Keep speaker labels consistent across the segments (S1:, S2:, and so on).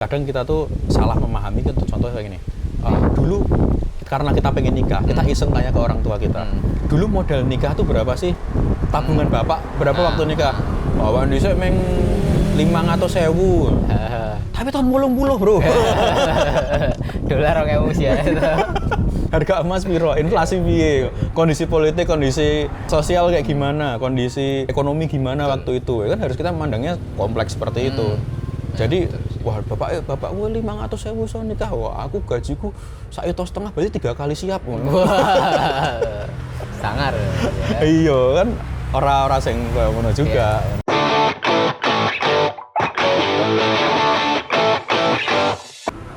S1: Kadang kita tuh salah memahami kan, contohnya kayak gini. Dulu karena kita pengen nikah, kita iseng tanya ke orang tua kita. Dulu modal nikah tuh berapa sih? Tabungan bapak berapa waktu nikah? Bawa Indonesia meng 500.000. Tapi tahun 80, bro.
S2: Dolar 2000 sih ya.
S1: Harga emas piro, inflasi piye, kondisi politik, kondisi sosial kayak gimana, kondisi ekonomi gimana waktu itu. Ya kan harus kita memandangnya kompleks seperti itu. Jadi, wah bapak gue 500.000 so nikah, wah aku gajiku 1,5 juta berarti 3 kali siap.
S2: Sangar. Ya.
S1: Iya kan, orang-orang sing koyo ngono juga.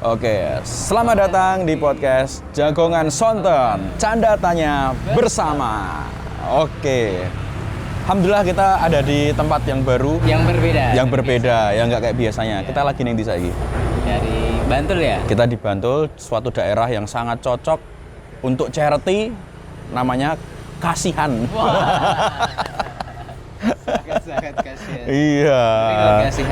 S1: Oke, selamat datang di podcast Jagongan Sonten, Canda Tanya Bersama. Oke, alhamdulillah kita ada di tempat yang baru, yang berbeda, yang nggak kayak biasanya. Ya. Kita lagi ning ndi saiki?
S2: Dari Bantul ya?
S1: Kita di Bantul, suatu daerah yang sangat cocok untuk charity, namanya Kasihan.
S2: Sangat kasihan.
S1: Iya.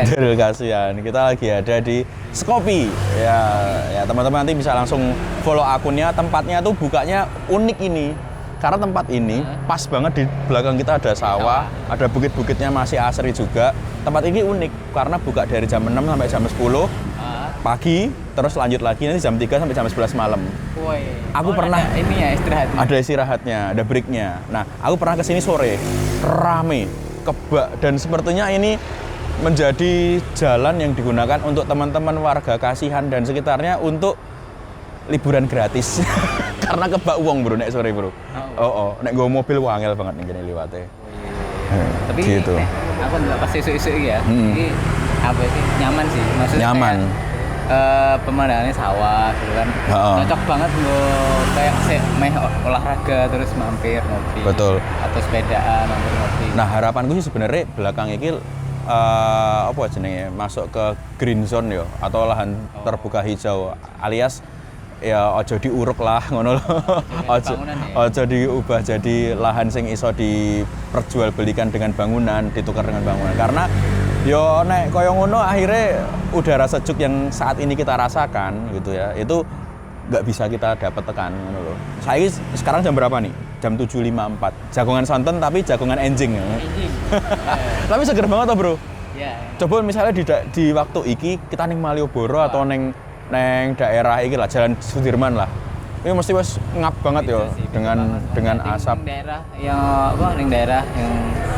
S2: Dari
S1: Kasihan. Kita lagi ada di Skopi. Ya teman-teman nanti bisa langsung follow akunnya. Tempatnya tuh bukanya unik ini. Karena tempat ini pas banget di belakang kita ada sawah, ada bukit-bukitnya masih asri juga. Tempat ini unik karena buka dari jam 6 sampai jam 10 pagi, terus lanjut lagi nanti jam 3 sampai jam 11 malam.
S2: Woi.
S1: Aku pernah
S2: ini ya istirahatnya.
S1: Ada istirahatnya, ada breaknya. Nah, aku pernah kesini sore, rame, kebak, dan sepertinya ini menjadi jalan yang digunakan untuk teman-teman warga Kasihan dan sekitarnya untuk liburan gratis. Karena kebak uang bro, nek sore bro. Nek gue mobil wangel banget nih gini liwatnya.
S2: Tapi
S1: gitu.
S2: Aku nggak pas isu-isu ya. Ini apa sih? Nyaman sih. Maksudnya
S1: nyaman.
S2: Pemandangannya sawah gitu kan. Cocok banget kayak meh olahraga terus mampir ngopi.
S1: Betul.
S2: Atau sepedaan mampir ngopi.
S1: Nah, harapanku sih sebenarnya belakang ini apa jenenge masuk ke green zone ya atau lahan terbuka hijau alias ya ojo diuruk lah ngono lho. Ojo diubah jadi lahan sing iso diperjualbelikan dengan bangunan, ditukar dengan bangunan. Karena yo nek koyo ngono akhirnya udara sejuk yang saat ini kita rasakan gitu ya. Itu nggak bisa kita dapat tekan ngono lho. Saya sekarang jam berapa nih? Jam 7.54. Jagongan Sonten tapi jagongan enjing. Tapi seger banget toh, Bro.
S2: Iya.
S1: Coba misalnya di waktu iki kita ning Malioboro atau neng daerah iki lah Jalan Sudirman lah. Ini mesti wis ngap banget ya dengan asap.
S2: Ning daerah yang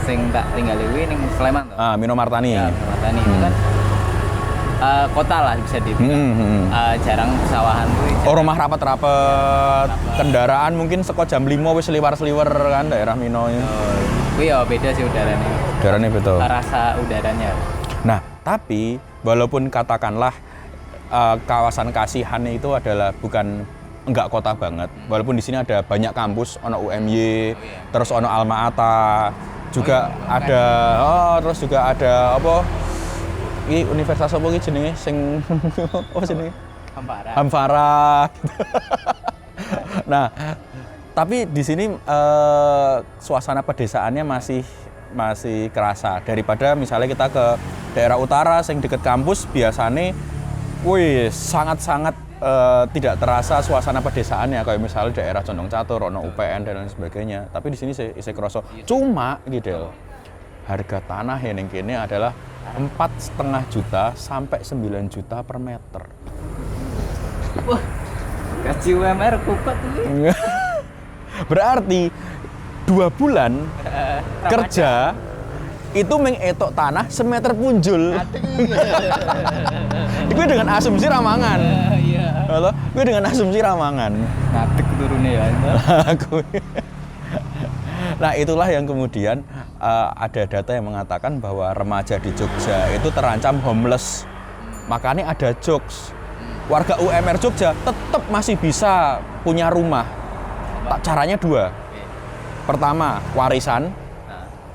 S2: sing tak tinggal ning Sleman tuh.
S1: Mino Martani.
S2: Ya, Martani itu kan kota lah bisa dibilang. Jarang pesawahan tuh.
S1: Rumah rapat-rapat, kendaraan mungkin seko jam 5 wis seliwer-seliwer kan daerah Mino ini.
S2: Iya, beda sih udaranya.
S1: Udaranya betul.
S2: Rasa udaranya.
S1: Nah, tapi walaupun katakanlah kawasan Kasihan itu adalah enggak kota banget. Walaupun di sini ada banyak kampus, ono UMY, terus ono Alma-Ata, juga ada terus juga ada apa? Iki universitas apa iki jenenge sing apa jenenge? Hampara. Nah, tapi di sini suasana pedesaannya masih kerasa daripada misalnya kita ke daerah utara sing deket kampus biasanya sangat-sangat tidak terasa suasana pedesaannya kayak misalnya daerah Condong Catur, ono UPN dan lain sebagainya. Tapi di sini saya kerasa cuma gitu. Harga tanah yang kini adalah 4,5 juta sampai 9 juta per meter.
S2: Wah, gaji UMR kuat ini.
S1: Berarti 2 bulan kerja itu mengetok tanah semeter punjul. Gue dengan asumsi ramangan.
S2: Iya.
S1: Halo, gue dengan asumsi ramangan.
S2: Ngadek turunnya ya.
S1: Nah, itulah yang kemudian ada data yang mengatakan bahwa remaja di Jogja itu terancam homeless. Makanya ada jokes. Warga UMR Jogja tetap masih bisa punya rumah. Caranya 2. Pertama, warisan.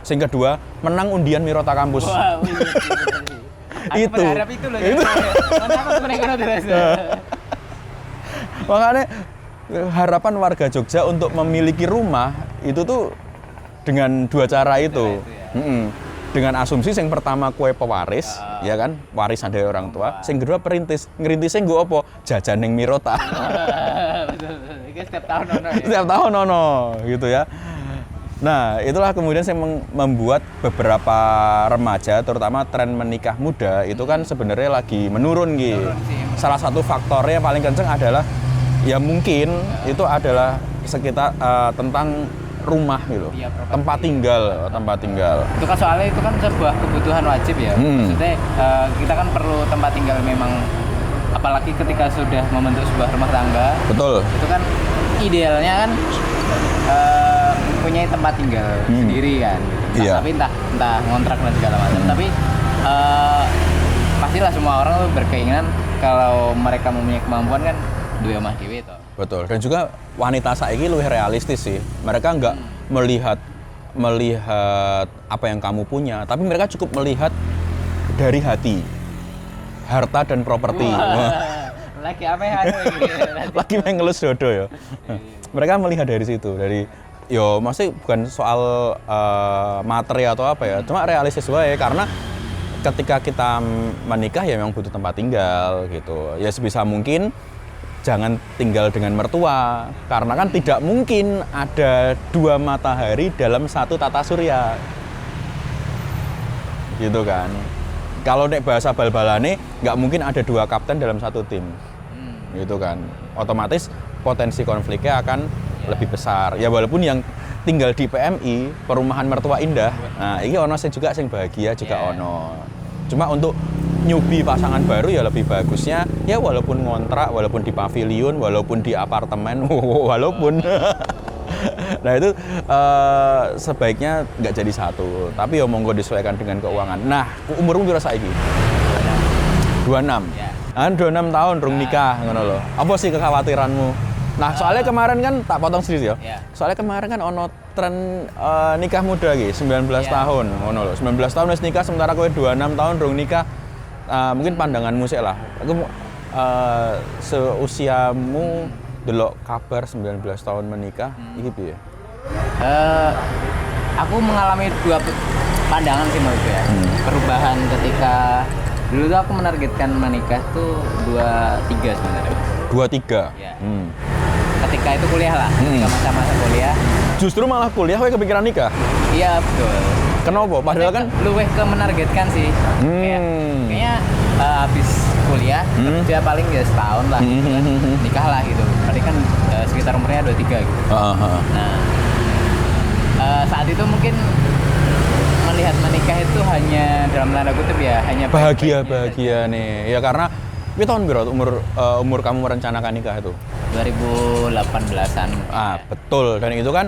S1: Yang kedua, menang undian Mirota Kampus.
S2: Wow,
S1: itu.
S2: Aku berharap itu loh.
S1: Makanya harapan warga Jogja untuk memiliki rumah itu tuh dengan 2 cara itu. dengan asumsi yang pertama kue pewaris, ya kan, warisan dari orang tua. Yang kedua perintis, ngerintisnya gue apa? Jajan ning Mirota.
S2: Betul. Ini setiap tahun ono ya.
S1: Setiap tahun ono, gitu ya. Nah, itulah kemudian saya membuat beberapa remaja, terutama tren menikah muda itu kan sebenarnya lagi menurun gitu. Salah satu faktornya paling kenceng adalah ya mungkin itu adalah sekitar tentang rumah gitu, tempat tinggal.
S2: Itu kan soalnya itu kan sebuah kebutuhan wajib ya. Maksudnya kita kan perlu tempat tinggal memang, apalagi ketika sudah membentuk sebuah rumah tangga.
S1: Betul.
S2: Itu kan idealnya kan mempunyai tempat tinggal sendiri kan.
S1: Iya.
S2: Tapi entah ngontrak dan segala macam. Tapi pastilah semua orang tuh berkeinginan kalau mereka mempunyai kemampuan kan duwe omah dhewe to.
S1: Betul. Dan juga wanita saiki lebih realistis sih. Mereka nggak melihat apa yang kamu punya, tapi mereka cukup melihat dari hati, harta dan properti.
S2: Lagi apa ya ini?
S1: Lagi mengelus dodo ya. Mereka melihat dari situ, dari maksudnya bukan soal materi atau apa ya, cuma realistis wae karena ketika kita menikah ya memang butuh tempat tinggal gitu. Ya sebisa mungkin jangan tinggal dengan mertua, karena kan tidak mungkin ada 2 matahari dalam satu tata surya. Gitu kan. Kalau nek bahasa bal-balane nggak mungkin ada 2 kapten dalam satu tim. Gitu kan. Otomatis potensi konfliknya akan lebih besar. Ya walaupun yang tinggal di PMI, perumahan mertua indah. Nah, ini ono sing juga sing bahagia juga ono. Cuma untuk newbie pasangan baru ya lebih bagusnya ya walaupun ngontrak, walaupun di pavilion, walaupun di apartemen, walaupun nah itu sebaiknya nggak jadi satu, tapi ya monggo disesuaikan dengan keuangan. Nah, umurmu piro saiki? 26.
S2: Ya.
S1: Kan 26 tahun rung nikah ngono lho. Apa sih kekhawatiranmu? Nah, soalnya kemarin kan tak potong sedikit ya.
S2: Ya.
S1: Soalnya kemarin kan ono tren nikah muda iki, 19 tahun ngono lho. 19 tahun wis nikah sementara kowe 26 tahun rung nikah. Mungkin pandanganmu sih lah. Aku seusiamu delok kabar 19 tahun menikah iki piye?
S2: Aku mengalami 2 pandangan sih menurutku ya. Perubahan ketika dulu tuh aku menargetkan menikah tuh 23 sebenarnya. 23? Ya. Ketika itu kuliah lah, ketika masa-masa kuliah.
S1: Justru malah kuliah kowe kepikiran nikah?
S2: Iya, betul.
S1: Kenapa? Padahal kan
S2: luweh ke menargetkan sih. Kayaknya habis kuliah kerja paling ya setahun lah, nikah lah gitu. Berarti kan sekitar umurnya 23 gitu. Nah, saat itu mungkin melihat menikah itu hanya dalam tanda kutip ya, hanya
S1: bahagia nih. Ya karena tahun berapa umur kamu merencanakan nikah itu?
S2: 2018-an.
S1: Betul. Dan itu kan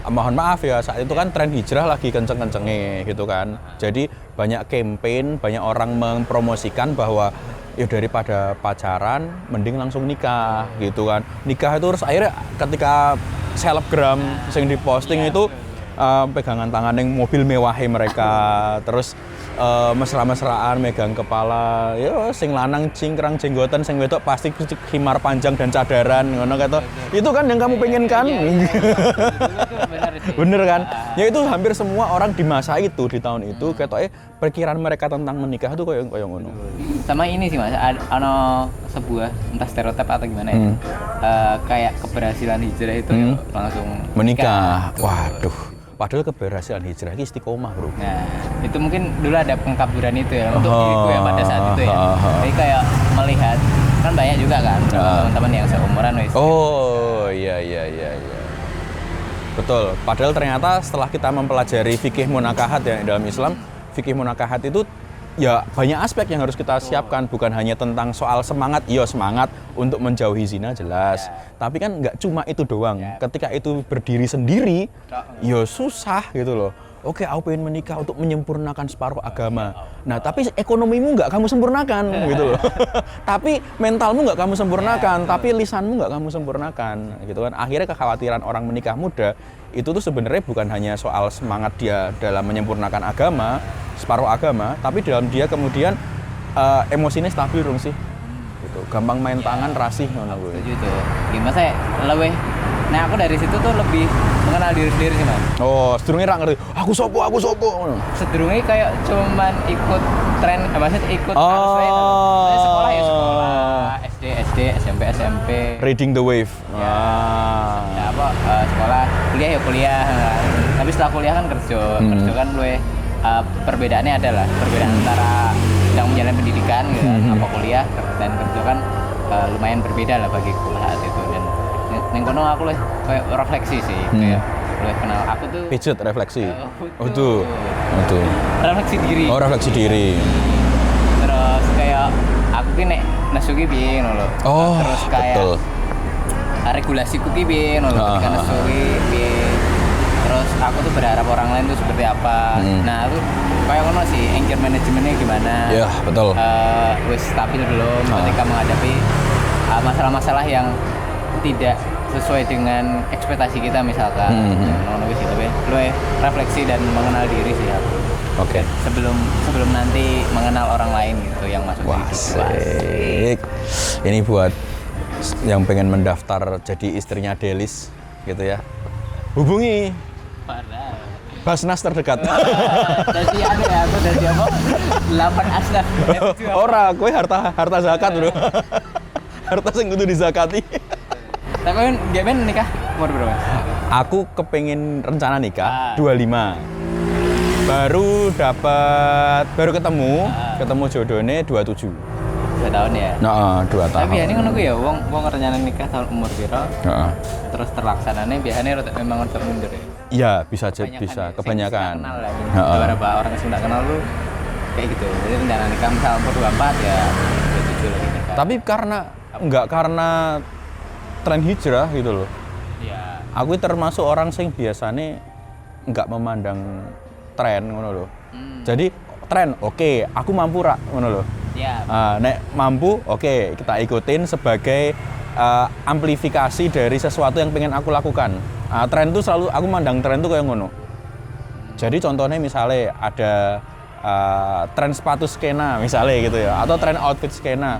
S1: mohon maaf ya, saat itu kan tren hijrah lagi kenceng-kencengnya gitu kan. Jadi banyak campaign, banyak orang mempromosikan bahwa ya daripada pacaran mending langsung nikah gitu kan. Nikah itu terus akhirnya ketika selebgram yang diposting itu pegangan tangan yang mobil mewahnya mereka, terus mesra-mesraan megang kepala, ya sing lanang cingkrang jenggotan, sing wedok pasti khimar panjang dan cadaran ngono kata. Itu kan yang kamu pengen kan? Bener kan? Ya itu hampir semua orang di masa itu, di tahun itu ketoke perkiraan mereka tentang menikah itu koyo ngono.
S2: Sama ini sih Mas, ada sebuah entah stereotip atau gimana ya. Kayak keberhasilan hijrah itu langsung
S1: menikah. Waduh. Padahal keberhasilan hijrah ini istiqomah, bro.
S2: Nah, itu mungkin dulu ada pengkaburan itu ya untuk diriku ya pada saat itu ya. Jadi kayak melihat kan banyak juga kan teman-teman yang seumuran wis.
S1: Oh, iya. Betul. Padahal ternyata setelah kita mempelajari fikih munakahat ya dalam Islam, fikih munakahat itu ya banyak aspek yang harus kita siapkan, bukan hanya tentang soal semangat untuk menjauhi zina jelas, tapi kan nggak cuma itu doang. Ketika itu berdiri sendiri ya susah gitu loh. Oke, aku pengen menikah untuk menyempurnakan separuh agama. Nah, tapi ekonomimu nggak kamu sempurnakan gitu loh. Tapi mentalmu nggak kamu sempurnakan, tapi lisanmu nggak kamu sempurnakan gitu kan. Akhirnya kekhawatiran orang menikah muda itu tuh sebenarnya bukan hanya soal semangat dia dalam menyempurnakan agama, separuh agama, tapi dalam dia kemudian emosinya stabil dong sih. gitu. Gampang main tangan rasih ngono kuwi.
S2: Setuju tuh. Gimana sih? Lebih. Nah aku dari situ tuh lebih mengenal diri sendiri sih mas.
S1: Oh, sedurunge ra ngerti. Aku sopo ngono.
S2: Sedurunge kayak cuman ikut tren, maksudnya ikut arus wae. Maksudnya sekolah ya sekolah, SD, SMP.
S1: Reading the wave.
S2: Ya, ya apa sekolah, kuliah ya kuliah. Tapi setelah kuliah kan kerja kan luwe perbedaannya adalah perbedaan antara yang menjalani pendidikan gitu, apa kuliah dan kerja kan lumayan berbeda lah bagiku saat itu. Dan neng kono aku lah kayak refleksi sih, kayak mulai kenal aku tuh
S1: Pijet refleksi.
S2: tuh refleksi diri.
S1: Oh, refleksi diri.
S2: Terus kayak aku ki nek nesu ki piye ngono lho.
S1: Oh,
S2: terus kayak
S1: betul.
S2: Regulasiku ki piye ngono lho, ketika nesu ki piye. Terus aku tuh berharap orang lain tuh seperti apa. Nah, aku kayak ngono sih, anger manajemennya gimana.
S1: Iya, betul.
S2: Wis stabil belum ketika menghadapi masalah-masalah yang tidak sesuai dengan ekspektasi kita misalkan. Ngono wis lebih refleksi dan mengenal diri sih aku.
S1: Oke.
S2: Sebelum nanti mengenal orang lain gitu yang masuk
S1: Wah,
S2: di hidup.
S1: asik. Ini buat yang pengen mendaftar jadi istrinya Delis gitu ya. Hubungi
S2: Parah.
S1: Basnas terdekat.
S2: Jadi ada ya, aku dari apa? 8 asnaf.
S1: Ora, kowe harta zakat, Bro. Harta sing kudu dizakati.
S2: Tapi kan Gaben nikah umur berapa?
S1: Aku kepengin rencana nikah 25. Baru ketemu jodohnya 27.
S2: 2 tahun ya.
S1: Nah, 2 tahun.
S2: Tapi ini ngono ku ya, wong rencana nikah tahun umur piro?
S1: Heeh.
S2: Terus terlaksananya biasanya memang rada mundur ya.
S1: Iya, bisa
S2: Kebanyakan.
S1: kebanyakan.
S2: Kenal lah.
S1: Heeh.
S2: Beberapa orang yang sudah kenal lu kayak gitu. Jadi rencana nikah misal umur 24 ya 27 lagi nikah.
S1: Tapi karena tren hijrah gitu loh.
S2: Iya.
S1: Aku termasuk orang sing biasanya nggak memandang tren ngono loh. Jadi tren, oke, aku mampu rak ngono loh.
S2: Iya.
S1: Nek mampu, oke, kita ikutin sebagai amplifikasi dari sesuatu yang pengen aku lakukan. Tren tuh selalu aku mandang tren tuh kayak ngono. Jadi contohnya misalnya ada tren sepatu skena misalnya gitu ya, atau tren outfit skena.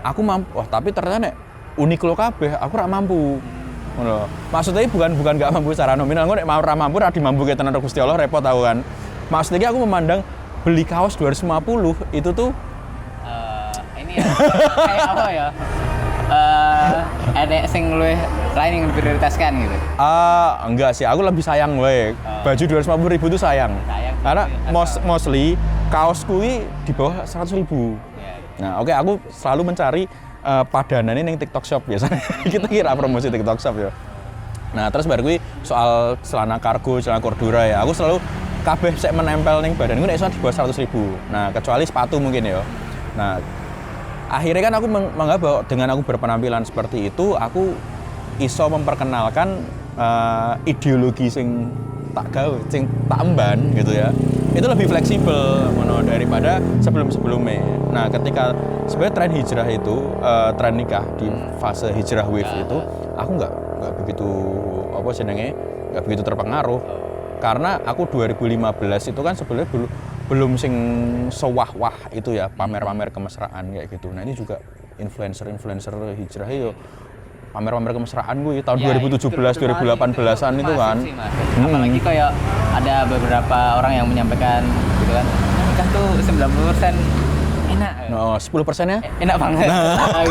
S1: Aku mampu, tapi ternyata nek Uniqlo kabeh, aku rak mampu. Ngono. Maksudnya bukan nggak mampu secara nominal, nek ora mampu ora dimampu ke tenan Gusti Allah repot aku kan. Maksudnya aku memandang beli kaos 250 itu tuh
S2: Ini ya, kayak apa ya? Ada sing luwih lain yang diprioritaskan gitu.
S1: Enggak sih, aku lebih sayang wae. Baju 250.000 tuh sayang. Karena mostly kaos kuwi di bawah 100.000. Nah, oke, aku selalu mencari padanannya ning TikTok Shop biasanya. Kita kira promosi TikTok Shop ya. Nah, terus baru kuwi soal celana kargo, celana cordura ya. Aku selalu kabeh sek menempel ning badanku nek iso di bawah 100.000. Nah, kecuali sepatu mungkin ya. Nah, akhirnya kan aku menganggap bahwa dengan aku berpenampilan seperti itu, aku iso memperkenalkan ideologi sing tak gawe, sing tak emban gitu ya. Itu lebih fleksibel daripada sebelum-sebelumnya. Nah, ketika sebenarnya tren hijrah itu, tren nikah di fase hijrah wave itu, aku nggak begitu nggak begitu terpengaruh. Karena aku 2015 itu kan sebenarnya belum sing sewah-wah itu ya, pamer-pamer kemesraan kayak gitu. Nah, ini juga influencer hijrah itu pamer-pamer kemesraan gue tahun 2017 2018-an itu kan.
S2: Sih, apalagi kayak ada beberapa orang yang menyampaikan gitu kan, nikah tuh 90% enak.
S1: No, 10%-nya
S2: enak banget. Nah,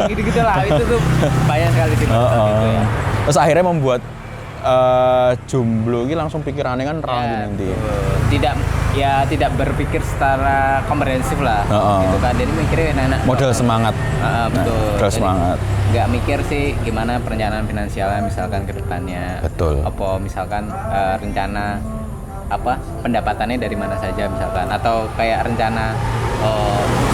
S2: gitu. gitu lah, itu tuh banyak sekali sih gitu ya.
S1: Terus akhirnya membuat jomblo ini langsung pikirannya kan nanti. Tidak berpikir secara komprehensif lah, gitu kan. Jadi mikirnya enak-enak. Modal semangat.
S2: Betul.
S1: Modal semangat.
S2: Nggak mikir sih gimana perencanaan finansialnya misalkan ke depannya.
S1: Betul.
S2: Apa misalkan rencana pendapatannya dari mana saja misalkan, atau kayak rencana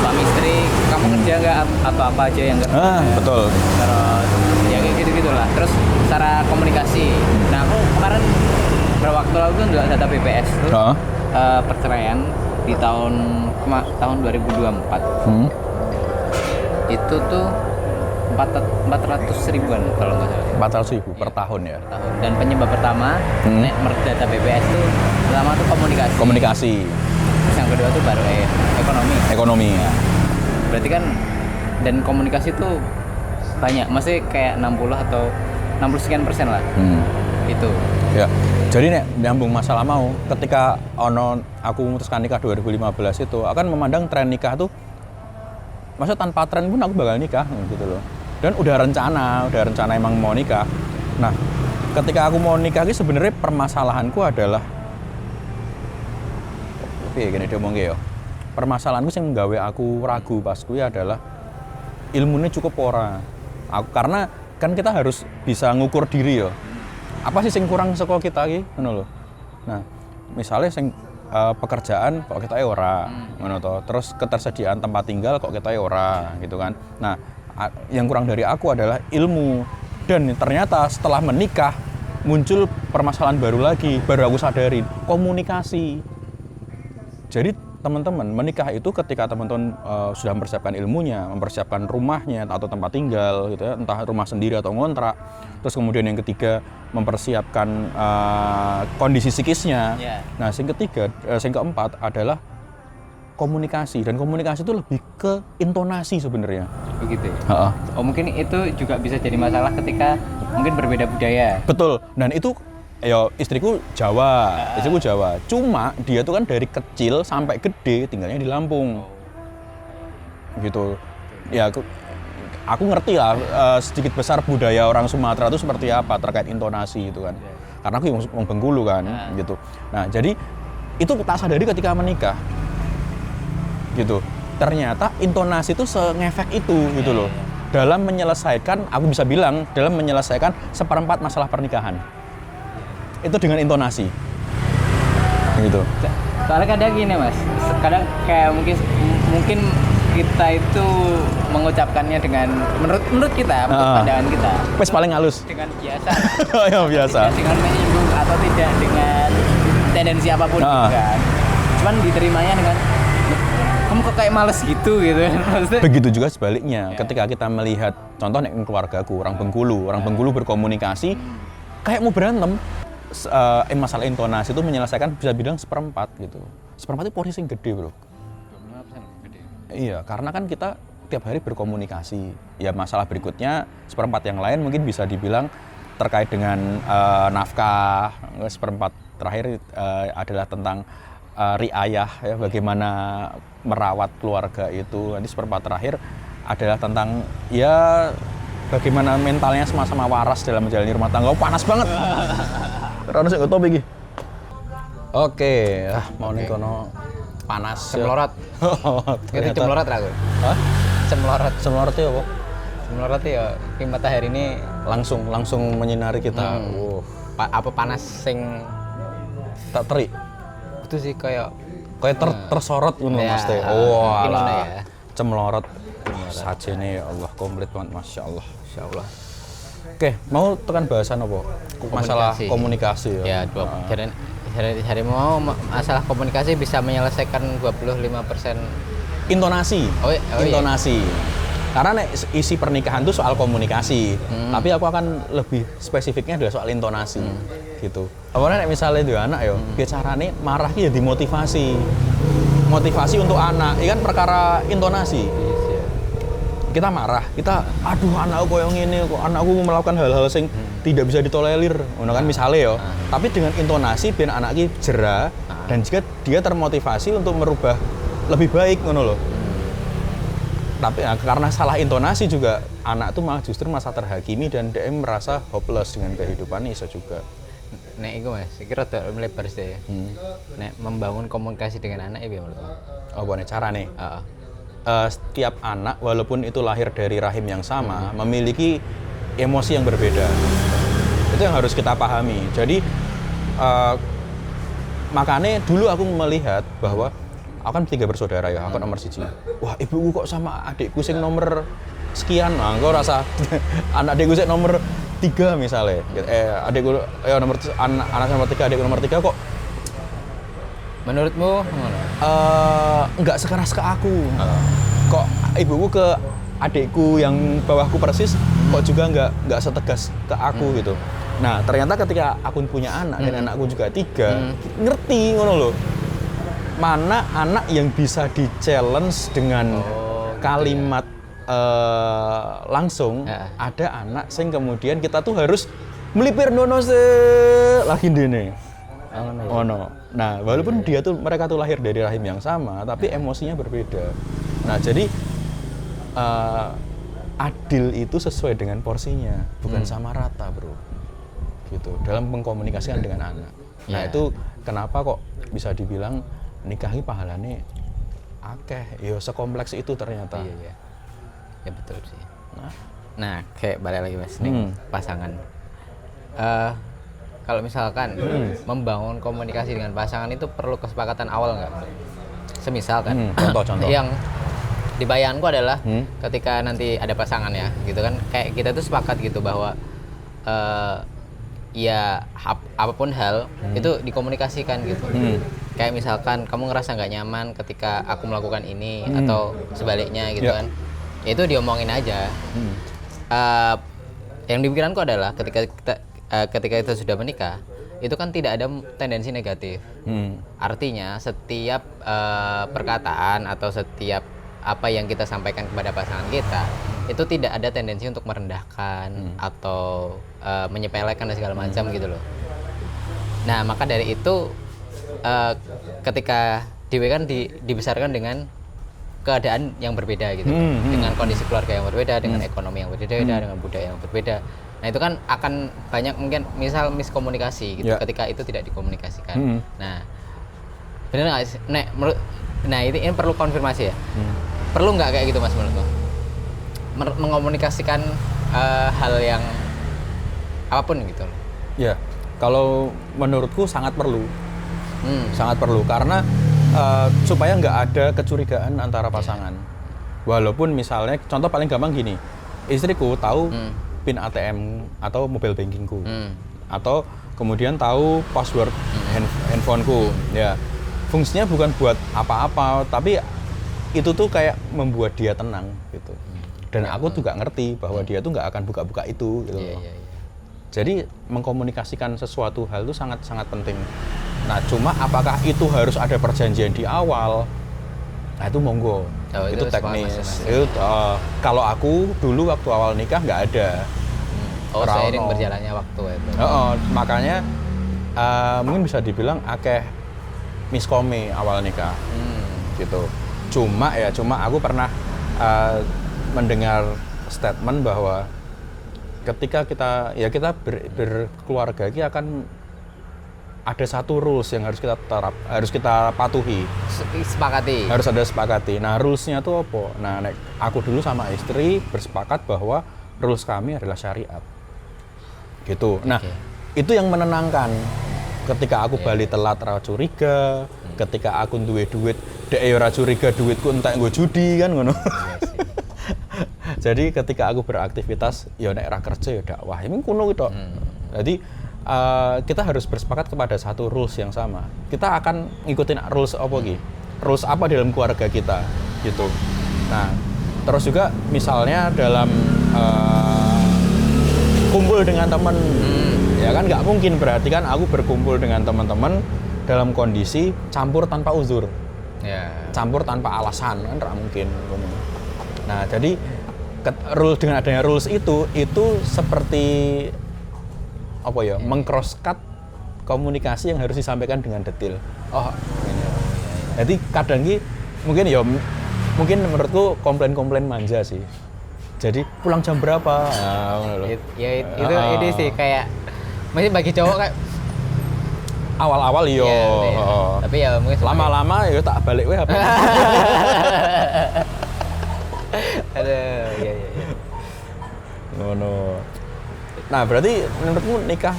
S2: suami istri kamu kerja nggak atau apa aja yang nggak
S1: betul.
S2: Terus ya kayak gitu-gitulah. Terus secara komunikasi, nah aku kemarin beberapa waktu lalu tuh nggak data BPS tuh perceraian di tahun 2024 itu tuh 400 ribuan kalau nggak salah.
S1: 400.000 per tahun ya.
S2: Dan penyebab pertama menurut data BPS tuh pertama tuh komunikasi. Terus yang kedua tuh baru ekonomi.
S1: Ekonomi.
S2: Ya. Berarti kan dan komunikasi tuh banyak, masih kayak 60 atau 60 sekian persen lah. Itu.
S1: Ya. Jadi nek nyambung masalah mau, ketika aku memutuskan nikah 2015 itu akan memandang tren nikah tuh maksudnya tanpa tren pun aku bakal nikah gitu loh. Dan udah rencana emang mau nikah. Nah, ketika aku mau nikah ini sebenarnya permasalahanku adalah gini dia ngomong ya. Permasalahanku yang menggawe aku ragu pas kuwi adalah ilmunya cukup ora. Karena kan kita harus bisa ngukur diri ya. Apa sih yang kurang sekolah kita iki ngono lho. Nah, misalnya sing pekerjaan kok kita ora ngono to. Terus ketersediaan tempat tinggal kok kita ora gitu kan. Nah, yang kurang dari aku adalah ilmu. Dan ternyata setelah menikah muncul permasalahan baru lagi, baru aku sadarin, komunikasi. Jadi teman-teman, menikah itu ketika teman-teman sudah mempersiapkan ilmunya, mempersiapkan rumahnya atau tempat tinggal gitu ya, entah rumah sendiri atau ngontrak. Terus kemudian yang ketiga mempersiapkan kondisi psikisnya. Nah, yang keempat adalah komunikasi, dan komunikasi itu lebih ke intonasi sebenarnya.
S2: Begitu ya? Oh, mungkin itu juga bisa jadi masalah ketika mungkin berbeda budaya.
S1: Betul. Dan itu istriku Jawa. Cuma dia tuh kan dari kecil sampai gede tinggalnya di Lampung. Gitu. Ya aku ngerti lah sedikit besar budaya orang Sumatera itu seperti apa terkait intonasi itu kan. Karena aku yang Bengkulu kan gitu. Nah, jadi itu tak sadari ketika menikah. Gitu. Ternyata intonasi itu sengefek itu gitu loh. Dalam menyelesaikan, aku bisa bilang dalam menyelesaikan seperempat masalah pernikahan. Itu dengan intonasi. Gitu.
S2: Soalnya kadang gini Mas, kadang kayak mungkin kita itu mengucapkannya dengan menurut kita, menurut pandangan kita.
S1: Wes paling halus.
S2: Dengan biasa.
S1: Ya biasa.
S2: Tidak dengan menyinggung atau tidak dengan tendensi apapun juga. Cuman diterimanya dengan kamu kok kayak males gitu.
S1: Begitu juga sebaliknya. Ketika kita melihat contoh nek keluargaku orang Bengkulu berkomunikasi kayak mau berantem. Masalah intonasi itu menyelesaikan bisa bilang seperempat gitu. Seperempat itu porsi yang gede, Bro. 25% gede. Iya, karena kan kita tiap hari berkomunikasi. Ya masalah berikutnya seperempat yang lain mungkin bisa dibilang terkait dengan nafkah. Seperempat terakhir adalah tentang riayah ya, bagaimana merawat keluarga itu. Nanti seperempat terakhir adalah tentang ya bagaimana mentalnya sama-sama waras dalam menjalani rumah tangga. Panas banget. Rano sing top iki. Oke, mau ning kono panas.
S2: Semlorot. Itu cemlorot ra aku.
S1: Hah? Semlorot ya apa?
S2: Semlorot ya ki matahari ini
S1: langsung menyinari kita.
S2: Apa panas sing
S1: tak terik.
S2: Itu sih kayak
S1: tersorot ngono
S2: ya,
S1: Mas teh. Oh,
S2: ya.
S1: Cemlorot. Sajene ya Allah komplit banget masyaallah.
S2: Insyaallah.
S1: Oke, mau tekan bahasan apa? Masalah komunikasi ya.
S2: Hari mau masalah komunikasi bisa menyelesaikan 25%
S1: intonasi. Intonasi. Iya. Karena isi pernikahan itu soal komunikasi. Tapi aku akan lebih spesifiknya adalah soal intonasi. Gitu. Awalnya misalnya itu anak ya, bicarane marah ki ya dimotivasi. Motivasi untuk anak, ini kan perkara intonasi. Kita marah, aduh anakku koyo ngene kok, anakku melakukan hal-hal sing tidak bisa ditolerir, ngono kan misalnya ya. Tapi dengan intonasi biar anak iki jera dan juga dia termotivasi untuk merubah lebih baik ngono loh. Tapi karena salah intonasi juga anak tuh malah justru masa terhakimi dan dia merasa hopeless dengan kehidupannya iso juga.
S2: Nek iku Mas, iki rada melebar sih ya. Nek membangun komunikasi dengan anak ya menurutku.
S1: Oh, bone carane. Setiap anak walaupun itu lahir dari rahim yang sama memiliki emosi yang berbeda. Itu yang harus kita pahami. Jadi makanya dulu aku melihat bahwa aku kan 3 bersaudara ya, aku nomor 1. Wah, ibuku kok sama adikku sing nomor sekian. Nah, engko rasa anak adikku sing nomor 3 misalnya. Adikku anak nomor 3, adikku nomor 3 kok
S2: menurutmu
S1: nggak sekeras ke aku. Kok ibuku ke adikku yang bawahku persis kok juga nggak setegas ke aku gitu. Nah, ternyata ketika aku punya anak dan anakku juga 3, ngerti ngono loh. Mana anak yang bisa di-challenge dengan kalimat langsung ada anak sing kemudian kita tuh harus melipir nono lagi dene. Ono. Nah, walaupun mereka tuh lahir dari rahim yang sama, tapi emosinya berbeda. Nah, jadi adil itu sesuai dengan porsinya, bukan sama rata, bro. Gitu. Dalam mengkomunikasikan dengan anak. Nah, itu kenapa kok bisa dibilang nikahi pahalane akeh? Ya sekompleks itu ternyata.
S2: Iya. Ya betul sih. Nah, kayak balik lagi Mas nih pasangan. Kalau misalkan membangun komunikasi dengan pasangan itu perlu kesepakatan awal nggak? Semisal kan,
S1: contoh.
S2: Yang di bayanganku adalah ketika nanti ada pasangan ya, gitu kan, kayak kita tuh sepakat gitu bahwa ya apapun hal itu dikomunikasikan gitu. Kayak misalkan kamu ngerasa nggak nyaman ketika aku melakukan ini atau sebaliknya gitu kan, ya itu diomongin aja. Yang di pikiranku adalah ketika kita sudah menikah, itu kan tidak ada tendensi negatif. Artinya setiap perkataan atau setiap apa yang kita sampaikan kepada pasangan kita itu tidak ada tendensi untuk merendahkan atau menyepelekan dan segala macam gitu loh. Nah, maka dari itu ketika Dewi kan dibesarkan dengan keadaan yang berbeda gitu, dengan kondisi keluarga yang berbeda, dengan ekonomi yang berbeda, dengan budaya yang berbeda. Nah, itu kan akan banyak mungkin misal miskomunikasi gitu ketika itu tidak dikomunikasikan. Nah, benar nggak sih? Nah, ini perlu konfirmasi ya. Perlu nggak kayak gitu Mas menurutmu? Mengomunikasikan hal yang apapun gitu loh.
S1: Ya, kalau menurutku sangat perlu. Sangat perlu karena supaya nggak ada kecurigaan antara pasangan. Walaupun misalnya contoh paling gampang gini, istriku tahu PIN ATM atau mobile bankingku, atau kemudian tahu password handphoneku, ya fungsinya bukan buat apa-apa, tapi itu tuh kayak membuat dia tenang gitu. Dan aku juga ngerti bahwa dia tuh nggak akan buka-buka itu gitu loh. Jadi mengkomunikasikan sesuatu hal itu sangat-sangat penting. Nah, cuma apakah itu harus ada perjanjian di awal? Nah, itu monggo. Itu teknis. Itu kalau aku dulu waktu awal nikah nggak ada.
S2: Seiring berjalannya waktu itu.
S1: Makanya mungkin bisa dibilang akeh miskome awal nikah. Gitu. Cuma aku pernah mendengar statement bahwa ketika kita berkeluarga ini akan ada satu rules yang harus kita patuhi. Harus ada sepakati. Nah, rules-nya tuh apa? Nah, aku dulu sama istri bersepakat bahwa rules kami adalah syariat. Gitu. Nah, itu yang menenangkan. Ketika aku balik telat ra curiga, ketika aku duwe duit, dek yo ra curiga duitku entek nggo judi kan ngono. Jadi ketika aku beraktivitas ya nek ra kerja ya dakwah. Ini kuno gitu. Jadi kita harus bersepakat kepada satu rules yang sama. Kita akan ngikutin rules apa gitu. Rules apa dalam keluarga kita gitu. Nah, terus juga misalnya dalam kumpul dengan teman, ya kan nggak mungkin berarti kan aku berkumpul dengan teman-teman dalam kondisi campur tanpa uzur, campur tanpa alasan kan nggak mungkin. Nah, jadi dengan adanya rules itu seperti apa ya, meng-cross-cut komunikasi yang harus disampaikan dengan detail. Ini. Jadi kadang ini mungkin menurutku komplain manja sih. Jadi pulang jam berapa?
S2: Itu sih kayak masih bagi cowok kayak
S1: awal-awal
S2: tapi ya mungkin
S1: lama-lama ya tak balik weh apa.
S2: Aduh, iya.
S1: No. Nah, berarti menurutmu nikah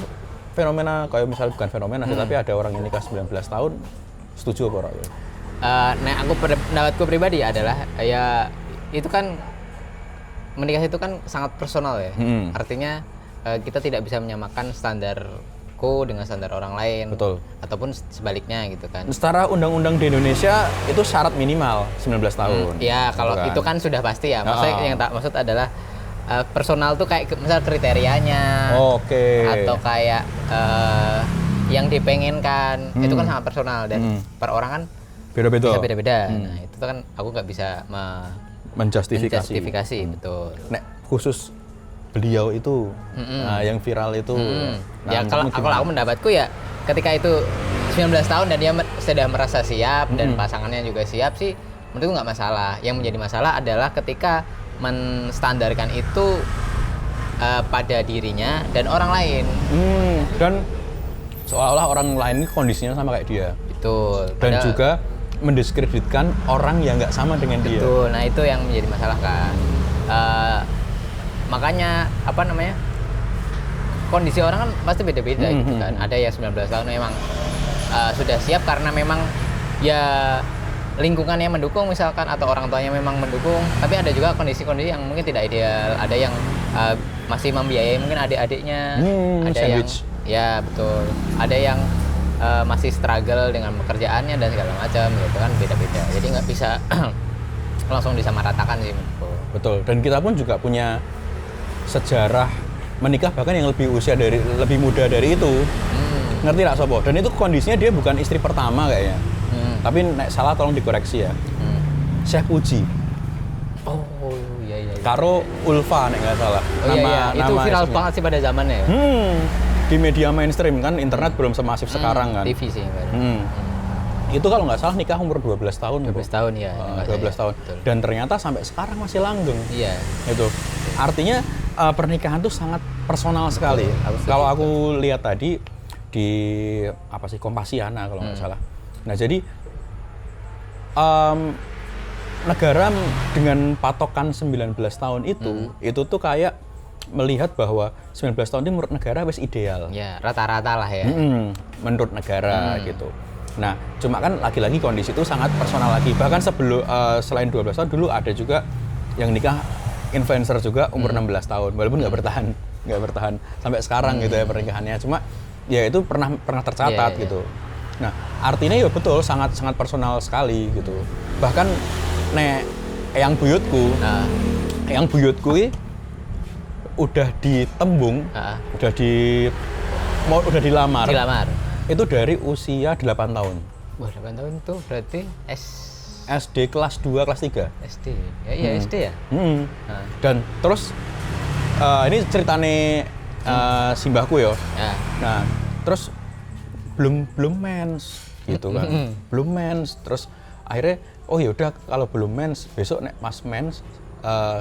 S1: fenomena kayak misalnya bukan fenomena sih, tapi ada orang yang nikah 19 tahun, setuju apa ora?
S2: Nah, pendapatku pribadi adalah ya itu kan menikah itu kan sangat personal ya. Artinya kita tidak bisa menyamakan standarku dengan standar orang lain.
S1: Betul.
S2: Ataupun sebaliknya gitu kan.
S1: Secara undang-undang di Indonesia itu syarat minimal 19 tahun.
S2: Ya, kalau itu kan sudah pasti ya. Maksudnya yang tak maksud adalah personal tuh kayak misal kriterianya. Atau kayak yang dipengenkan. Itu kan sangat personal dan per orang kan
S1: beda-beda.
S2: Beda-beda. Nah, itu kan aku nggak bisa menjustifikasi, betul.
S1: Nek khusus beliau itu yang viral itu
S2: ya kalau aku mendapatku ya ketika itu 19 tahun dan dia sudah merasa siap dan pasangannya juga siap sih, menurutku nggak masalah. Yang menjadi masalah adalah ketika menstandarkan itu pada dirinya dan orang lain.
S1: Dan seolah-olah orang lain ini kondisinya sama kayak dia.
S2: Betul.
S1: Dan juga mendiskreditkan orang yang nggak sama dengan dia.
S2: Betul. Nah itu yang menjadi masalah kan. Makanya kondisi orang kan pasti beda-beda gitu kan. Ada yang 19 tahun memang sudah siap karena memang ya lingkungannya mendukung misalkan atau orang tuanya memang mendukung. Tapi ada juga kondisi-kondisi yang mungkin tidak ideal. Ada yang masih membiayai mungkin adik-adiknya. Ada
S1: sandwich.
S2: Ya betul. Ada yang masih struggle dengan pekerjaannya dan segala macam gitu kan, beda-beda. Jadi nggak bisa langsung disamaratakan sih menurutku.
S1: Betul. Dan kita pun juga punya sejarah menikah bahkan yang lebih muda dari itu. Ngerti nggak Sopo? Dan itu kondisinya dia bukan istri pertama kayaknya. Tapi nek salah tolong dikoreksi ya. Syekh Puji.
S2: Oh iya.
S1: Karo Ulfa nek nggak salah.
S2: Itu viral banget sih pada zamannya.
S1: Di media mainstream kan, internet belum semasif sekarang kan.
S2: TV sih.
S1: Itu kalau nggak salah nikah umur 12 tahun.
S2: 12 tahun ya.
S1: 12 tahun.
S2: Betul.
S1: Dan ternyata sampai sekarang masih langgeng.
S2: Iya.
S1: Itu. Artinya pernikahan tuh sangat personal sekali. Kalau aku lihat tadi di Kompasiana kalau nggak salah. Nah jadi negara dengan patokan 19 tahun itu tuh kayak melihat bahwa 19 tahun ini menurut negara wes ideal.
S2: Ya, rata-rata lah ya.
S1: Menurut negara gitu. Nah, cuma kan lagi-lagi kondisi itu sangat personal lagi. Bahkan selain 12 tahun dulu ada juga yang nikah influencer juga umur 16 tahun. Walaupun nggak bertahan sampai sekarang gitu ya pernikahannya. Cuma ya itu pernah tercatat gitu. Nah, artinya ya betul sangat personal sekali gitu. Bahkan yang buyutku ini udah ditembung, udah dilamar. Itu dari usia 8 tahun.
S2: Wah, 8 tahun itu berarti
S1: SD kelas 2, kelas 3.
S2: SD. Ya, SD ya?
S1: Dan terus ini ceritane simbahku ya. Nah, terus belum mens gitu kan. Belum mens, terus akhirnya oh ya udah kalau belum mens, besok nek Mas mens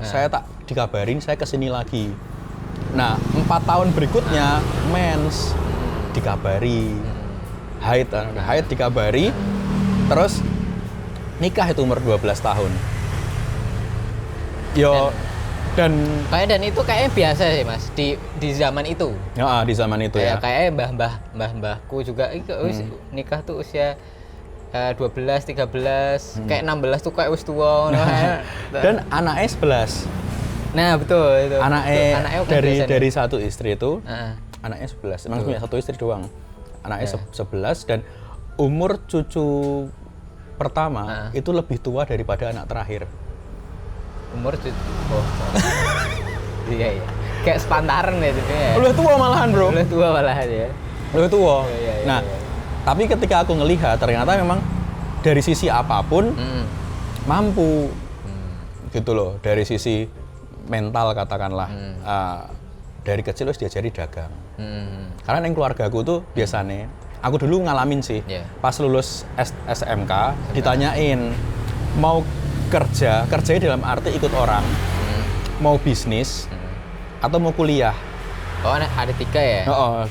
S1: saya tak dikabarin saya kesini lagi. Nah 4 tahun berikutnya mens dikabari, haid dikabari, terus nikah itu umur 12 tahun. Dan
S2: itu kayaknya biasa sih Mas di zaman itu.
S1: Ya di zaman itu ya.
S2: Kayaknya mbahku juga nikah tuh usia 12, 13, kayak 16 tuh kayak wis tua.
S1: Dan anaknya 11.
S2: Nah, betul itu.
S1: Anaknya dari satu istri itu, anaknya 11. Emang punya satu istri doang. Anaknya 11 dan umur cucu pertama itu lebih tua daripada anak terakhir.
S2: Umur cucu. Oh. Iya. Kayak sepantaran ya itu ya.
S1: Lebih tua malahan, Bro.
S2: Lebih tua malahan ya.
S1: Lebih tua.
S2: Iya.
S1: Nah, tapi ketika aku ngelihat ternyata memang dari sisi apapun mampu gitu loh, dari sisi mental katakanlah dari kecil harus diajari dagang. Karena yang keluargaku tuh biasanya aku dulu ngalamin sih pas lulus SMK ditanyain mau kerjanya dalam arti ikut orang, mau bisnis atau mau kuliah.
S2: Oh ada 3 ya?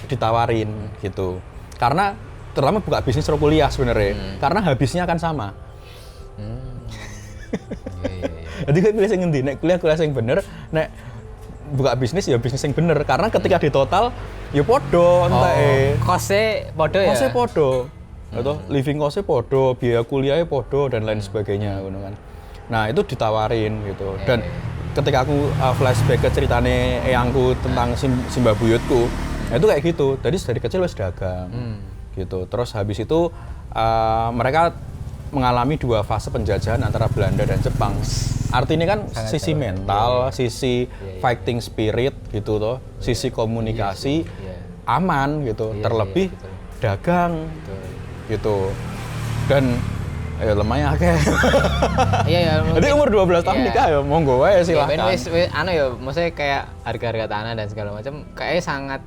S1: Ditawarin gitu karena terutama buka bisnis atau kuliah sebenarnya, karena habisnya akan sama. Jadi gue pilih yang ngendi, nek kuliah yang bener, nek buka bisnis ya bisnis yang bener, karena ketika di total ya podo
S2: kosnya podo ya?
S1: Kosnya podo, atau living kosnya podo, biaya kuliahnya podo dan lain sebagainya kan. Nah itu ditawarin gitu, dan ketika aku flashback ke ceritanya eyangku tentang simbah buyutku, itu kayak gitu, jadi dari kecil wis dagang. Gitu. Terus habis itu mereka mengalami 2 fase penjajahan antara Belanda dan Jepang. Artinya kan sisi mental, sisi fighting spirit gitu toh, sisi komunikasi aman gitu, terlebih dagang gitu. Dan Ya lumayan akeh.
S2: Iya ya.
S1: Jadi umur 12 tahun nikah ya monggo wae silahkan.
S2: Ya wis maksudnya kayak harga-harga tanah dan segala macam kayaknya sangat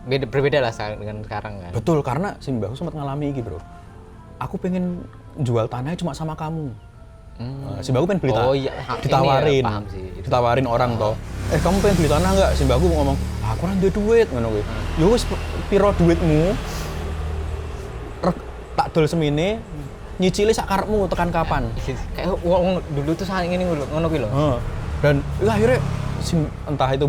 S2: berbeda lah dengan sekarang kan.
S1: Betul, karena si mbahku sempat ngalami iki, Bro. Aku pengen jual tanahnya cuma sama kamu. Si mbahku pengen beli tanah.
S2: Oh iya,
S1: ditawarin.
S2: Ya, paham sih.
S1: Ditawarin orang toh. Kamu pengen beli tanah enggak? Si mbahku ngomong, "Aku ora duwe duit," ngono kuwi. Ya wis piro duitmu? Tak dol semene, nyicili sak karepmu tekan kapan?
S2: Kayak wong dulu tuh saling ini ngono kuwi lho.
S1: Dan akhirnya entah itu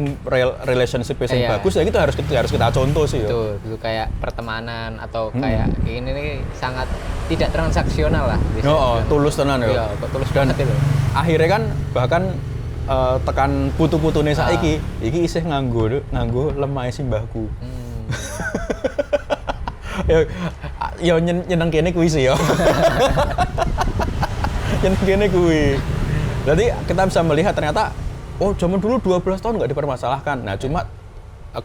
S1: relationship yang bagus ya itu harus kita contoh sih ya.
S2: Itu kayak pertemanan atau kayak ini nih sangat tidak transaksional lah.
S1: Tulus tenan ya.
S2: Iya, tulus banget loh.
S1: Akhirnya kan bahkan tekan putu-putune saiki iki isih nganggo lemah simbahku. ya nyeneng kene kuwi sih ya. Nyeneng kene kuwi. Jadi kita bisa melihat ternyata zaman dulu 12 tahun nggak dipermasalahkan. Nah, cuma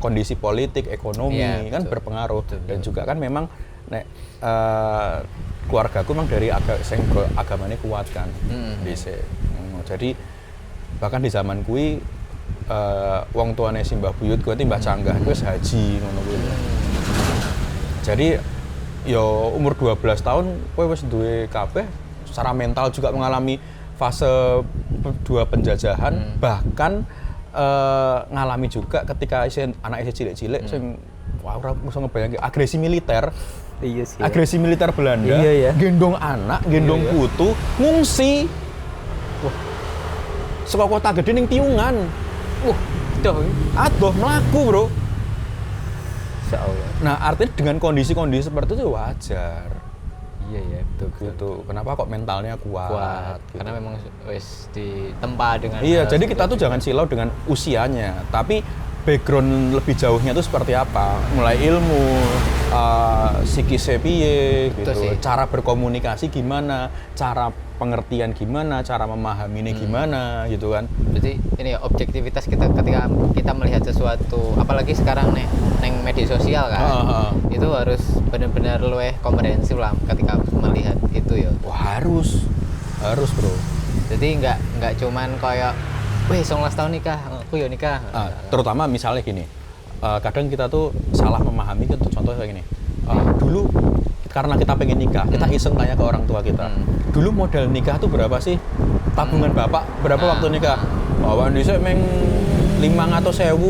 S1: kondisi politik, ekonomi kan berpengaruh. Dan juga kan memang keluargaku memang dari agamanya kuat kan. Jadi bahkan di zaman kui wong tuane simbah buyut kuwi mbah canggah kuwi haji ngono kuwi. Jadi yo umur 12 tahun kowe wis duwe kabeh, secara mental juga mengalami fase dua penjajahan, bahkan ngalami juga ketika anak cilik-cilik sing ora bisa ngebayangke agresi militer.
S2: Iya sih.
S1: Agresi militer Belanda, gendong anak, gendong putu, ngungsi. Wah. Saka kota gede ning Tiungan. Adoh mlaku, Bro.
S2: Insyaallah.
S1: Nah, artinya dengan kondisi-kondisi seperti itu wajar.
S2: Iya, betul.
S1: Gitu. Kenapa kok mentalnya kuat? Gitu.
S2: Karena memang wis ditempa dengan.
S1: Iya, jadi kita tuh jangan silau dengan usianya, tapi background lebih jauhnya tuh seperti apa? Mulai ilmu, psikisnya piye, gitu. Cara berkomunikasi gimana, cara pengertian gimana, cara memahaminya gimana, gitu kan.
S2: Berarti ini ya objektivitas kita ketika kita melihat sesuatu, apalagi sekarang neng media sosial kan, itu harus benar-benar luwih komprehensif lah ketika melihat itu ya.
S1: Wah, harus Bro.
S2: Jadi nggak cuman kayak, wih 19 tahun nikah, aku ya nikah.
S1: Terutama misalnya gini, kadang kita tuh salah memahami kan, contohnya kayak gini. Dulu karena kita pengen nikah, kita iseng tanya ke orang tua kita. Dulu modal nikah tuh berapa sih? Tabungan bapak berapa waktu nikah? Bahwa Indonesia meng 500.000.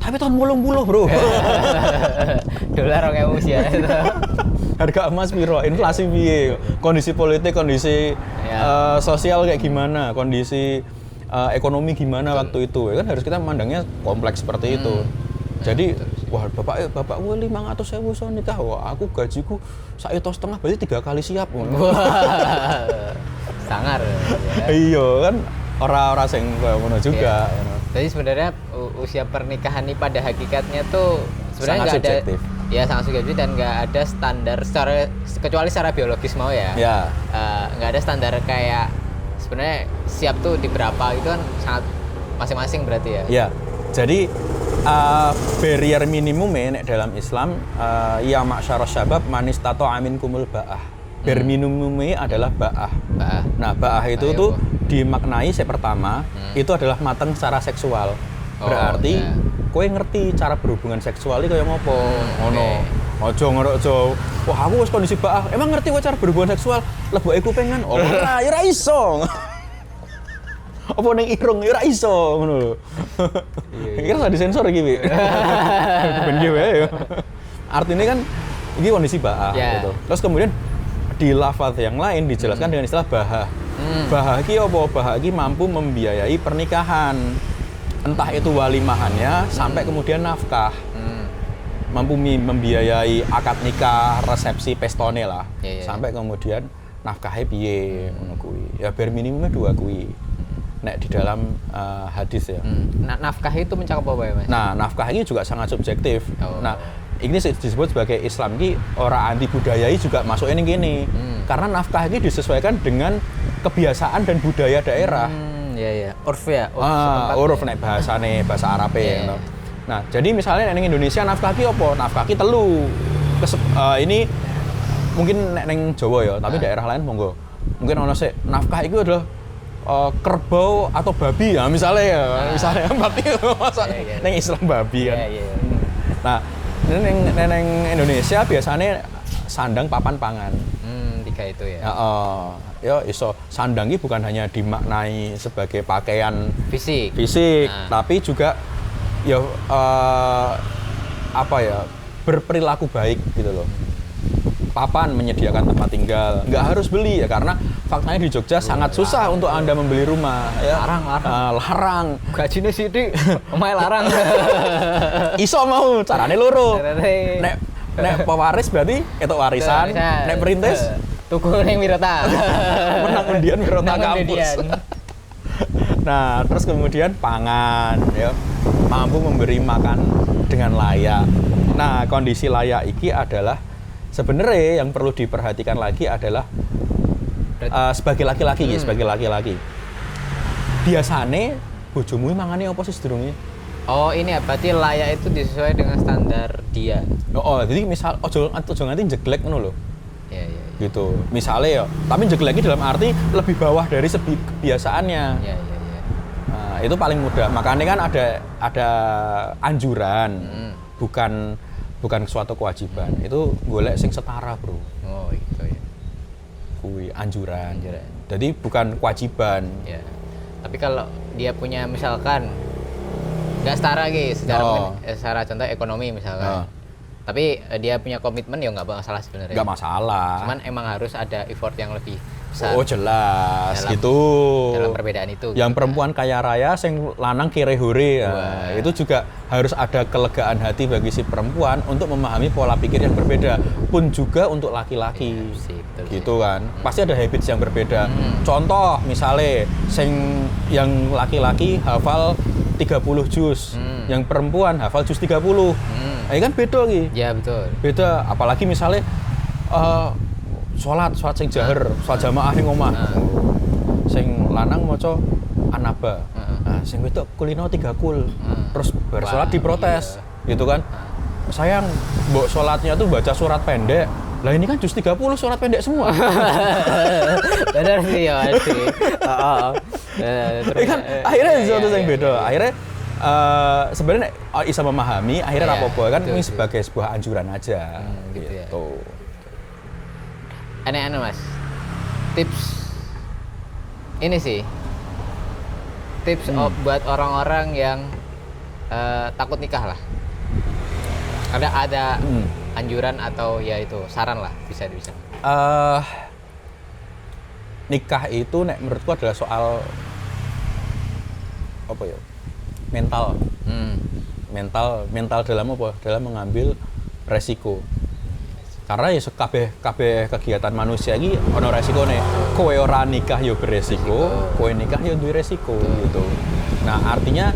S1: Tapi tahun 80, Bro.
S2: Dolar 2000 ya.
S1: Harga emas piro, inflasi piye, kondisi politik, kondisi sosial kayak gimana, kondisi ekonomi gimana waktu itu. Ya kan harus kita memandangnya kompleks seperti itu. Jadi, wah bapak gue 500.000 so nikah, wah aku gajiku 1,5 juta berarti 3 kali siap.
S2: Wah, sangar. Ya.
S1: Iya kan, orang-orang yang kayak ngono juga.
S2: Jadi sebenarnya usia pernikahan ini pada hakikatnya tuh sebenarnya nggak ada. Ya sangat subjektif dan nggak ada standar kecuali secara biologis mau ya. Nggak ada standar kayak sebenarnya siap tuh di berapa itu kan sangat masing-masing berarti ya.
S1: Ya, jadi barrier minimumnya dalam Islam ya ma'syarus syabab man istata'a minkumul ba'ah. Barrier minimumnya adalah ba'ah. Nah, ba'ah itu tuh dimaknai pertama itu adalah matang secara seksual. Berarti kowe ngerti cara berhubungan seksual iki kaya ngopo. Ngono. Ojo wah aku wis kondisi ba'ah. Emang ngerti kowe cara berhubungan seksual? Leboke kuping kan. Ora, ya ora iso. Apa ning irung ya ora iso ngono lho. Iki ora disensor iki, Wi. Ben ki wae ya. Artinya kan iki kondisi ba'ah gitu. Terus kemudian di lafaz yang lain dijelaskan dengan istilah bahah. Bahah iki apa? Bahah iki mampu membiayai pernikahan. Entah itu walimahannya sampai kemudian nafkah. Mampu membiayai akad nikah, resepsi, pestone lah. Sampai kemudian nafkahnya piye ngono kuwi. Ya bare minimumnya 2 kuwi. Nek di dalam hadis ya.
S2: Nafkah itu mencakup apa ya, Mas?
S1: Nah, nafkah ini juga sangat subjektif. Nah, ini disebut sebagai Islam ini ora anti budayai juga masuk ini gini. Karena nafkah ini disesuaikan dengan kebiasaan dan budaya daerah.
S2: Iya. Urf ya.
S1: Urf nek bahasane bahasa Arab ya. Nah, jadi misalnya ning Indonesia nafkah ki apa? Nafkah ki telu. Ini mungkin nek neng Jawa ya, tapi daerah lain monggo. Mungkin ono sik nafkah itu adalah kerbau atau babi ya misalnya ya, misalnya berarti masa neng Islam babi kan. Nah, neng Indonesia biasanya sandang papan pangan.
S2: Tiga itu ya.
S1: Ya iso sandang ini bukan hanya dimaknai sebagai pakaian
S2: Fisik,
S1: tapi juga ya apa ya, berperilaku baik gitu loh. Papan menyediakan tempat tinggal, nggak harus beli ya, karena faktanya di Jogja sangat susah untuk Anda membeli rumah ya. Larang.
S2: Gajinya sidik, omahe larang.
S1: Iso mau carane loro. Nek pewaris berarti ketok warisan, nek perintis
S2: tuku ning Wirata.
S1: Menang undian Wirata kampus. Nah, terus kemudian pangan ya, mampu memberi makan dengan layak. Nah, kondisi layak iki adalah sebenarnya yang perlu diperhatikan lagi adalah sebagai laki-laki ya, sebagai laki-laki. Biasane bojomu mangane apa sih sedurunge?
S2: Oh, ini ya, berarti layak itu disesuaikan dengan standar dia.
S1: Jadi misal ojo nganti jeglek ngono lho.
S2: Iya.
S1: Gitu. Misalnya ya, tapi jeglek dalam arti lebih bawah dari kebiasaannya.
S2: Iya.
S1: Nah, itu paling mudah. Makanya kan ada anjuran, bukan suatu kewajiban. Itu golek sing setara, Bro.
S2: Oh, gitu ya.
S1: Kuwi anjuran. Jadi bukan kewajiban.
S2: Ya. Tapi kalau dia punya misalkan nggak setara guys, secara contoh ekonomi misalkan. Tapi dia punya komitmen ya nggak masalah sebenarnya.
S1: Nggak masalah.
S2: Cuman emang harus ada effort yang lebih besar.
S1: Oh jelas gitu.
S2: Dalam perbedaan itu.
S1: Yang perempuan kaya raya, sing lanang kire hore. Nah, itu juga harus ada kelegaan hati bagi si perempuan untuk memahami pola pikir yang berbeda. Pun juga untuk laki-laki. Gitu kan. Pasti ada habits yang berbeda. Contoh misalnya, sing yang laki-laki hafal 30 juz, yang perempuan hafal juz 30. Ini kan beda gitu.
S2: Ya betul.
S1: Beda, apalagi misalnya sholat sing jahar, sholat jamaah ning omah. Sing lanang maca anaba. Nah, sing wedok kulino 3 kul. Terus bar sholat diprotes. Gitu kan. Sayang, mbok sholatnya tuh baca surat pendek. Lah ini kan juz 30 surat pendek semua.
S2: Benar sih ya, sih.
S1: Kan akhirnya sesuatu yang beda. Akhirnya sebenarnya bisa memahami, akhirnya rapopo kan ini sebagai sebuah anjuran aja. Gitu.
S2: Aneh-aneh Mas. Tips ini sih. Tips buat orang-orang yang takut nikah lah. Ada anjuran atau ya itu saran lah, bisa.
S1: Nikah itu nek menurutku adalah soal apa ya? Mental. Mental dalam apa? Dalam mengambil resiko. Karena ya kabeh kegiatan manusia iki ana resikone. Kowe ora nikah ya beresiko, kowe nikah ya duwe resiko gitu. Nah, artinya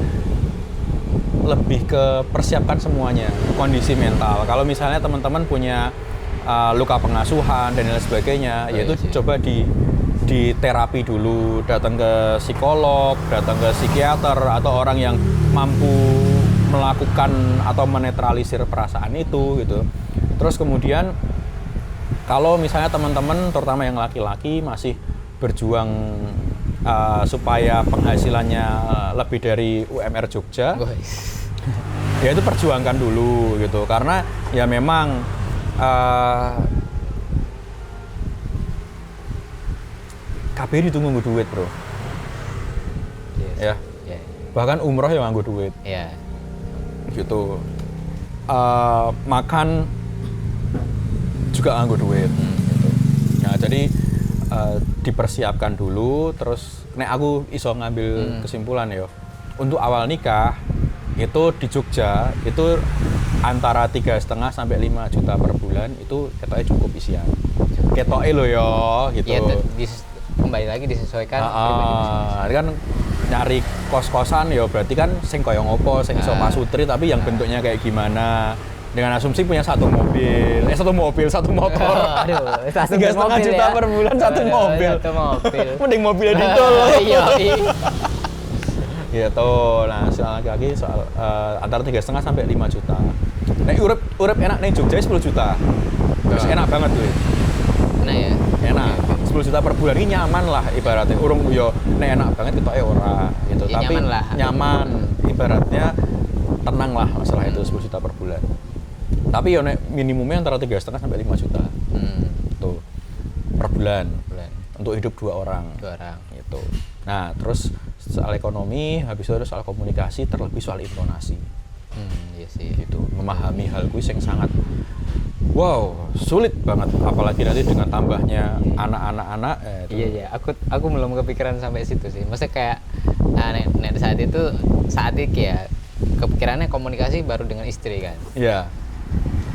S1: lebih ke persiapkan semuanya, kondisi mental. Kalau misalnya teman-teman punya luka pengasuhan dan lain sebagainya, yaitu coba di terapi dulu, datang ke psikolog, datang ke psikiater atau orang yang mampu melakukan atau menetralisir perasaan itu gitu. Terus kemudian kalau misalnya teman-teman terutama yang laki-laki masih berjuang supaya penghasilannya lebih dari UMR Jogja, ya itu perjuangkan dulu gitu, karena ya memang kabeh ditunggu duit, Bro. Ya. Bahkan umroh ya nganggo duit.
S2: Iya.
S1: Gitu. Makan juga nganggo duit. Gitu. Nah, jadi dipersiapkan dulu, terus nek aku iso ngambil kesimpulan ya. Untuk awal nikah itu di Jogja itu antara 3,5 sampai 5 juta per bulan itu ketoknya cukup isian. Ketoknya lo ya gitu.
S2: Iya, kembali lagi disesuaikan.
S1: Kan nyari kos-kosan ya berarti kan sing kaya ngopo, sing iso pasutri tapi yang bentuknya kayak gimana. Dengan asumsi punya satu motor.
S2: Aduh,
S1: 3,5 juta per bulan satu mobil. Mending mobilnya ditol.
S2: Iya.
S1: Gitu. Nah, soal lagi soal antara 3,5 sampai 5 juta. Nek urip enak ning Jogja 10 juta. Terus enak banget tuh.
S2: Enak ya.
S1: Enak. 10 juta per bulan ini nyaman lah ibaratnya. Urung yo nek enak banget ketoke ora gitu.
S2: Ya,
S1: tapi
S2: nyaman lah.
S1: nyaman ibaratnya tenang lah masalah itu 10 juta per bulan. Tapi yo nek minimumnya antara 3,5 sampai 5 juta. Tuh. Per bulan. Untuk hidup 2 orang.
S2: 2 orang.
S1: Gitu. Nah, terus soal ekonomi, habis itu soal komunikasi, terlebih soal intonasi.
S2: Iya sih.
S1: Gitu. Memahami hal kuis yang sangat sulit banget, apalagi nanti dengan tambahnya anak-anak.
S2: Iya. Aku belum kepikiran sampai situ sih. Maksudnya kayak nek saat itu ya kepikirannya komunikasi baru dengan istri kan.
S1: Iya.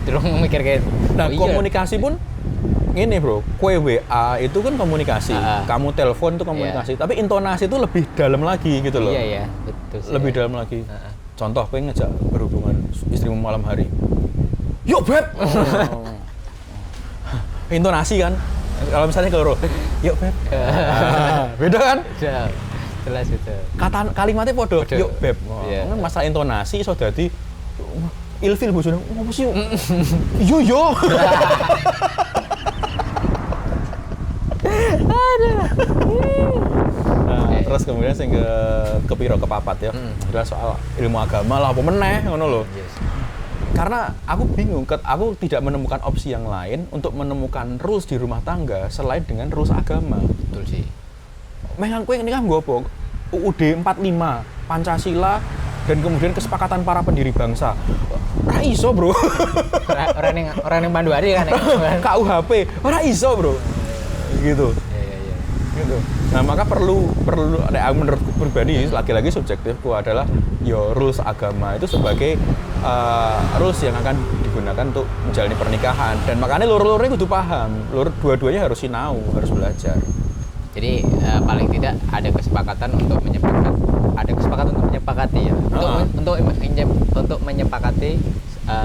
S2: Terus mikir kayak
S1: Nah, komunikasi pun ini bro, kue WA itu kan komunikasi, kamu telepon itu komunikasi, tapi intonasi itu lebih dalam lagi gitu loh.
S2: Iya, betul sih.
S1: Lebih dalam lagi. Contoh, kue ngejak berhubungan istrimu malam hari. Yuk beb! Intonasi kan, kalau misalnya kalau yuk beb. Beda kan?
S2: Jelas itu.
S1: Kata kalimatnya podo, yuk beb.
S2: Iya.
S1: Masalah intonasi iso dadi ilfil bojone. Apa sih? Yo. Terus kemudian sing kepiro kepapat ya. Adalah soal ilmu agama lah apa meneh ngono lho.
S2: Yes.
S1: Karena aku bingung, aku tidak menemukan opsi yang lain untuk menemukan rules di rumah tangga selain dengan rules agama.
S2: Betul sih.
S1: Memang kowe ini kan nggo apa? UUD 45, Pancasila, dan kemudian kesepakatan para pendiri bangsa. Ora iso, Bro.
S2: Orang yang pandu hari kan.
S1: KUHP, ora iso, Bro. Gitu.
S2: Iya.
S1: Gitu. Nah, maka perlu menurut pribadi, lagi-lagi subjektifku adalah rules agama itu sebagai rules yang akan digunakan untuk menjalani pernikahan, dan makanya loro-loronya kudu paham, dua-duanya harus sinau, harus belajar.
S2: Jadi paling tidak ada kesepakatan untuk menyepakati ya, untuk menyepakati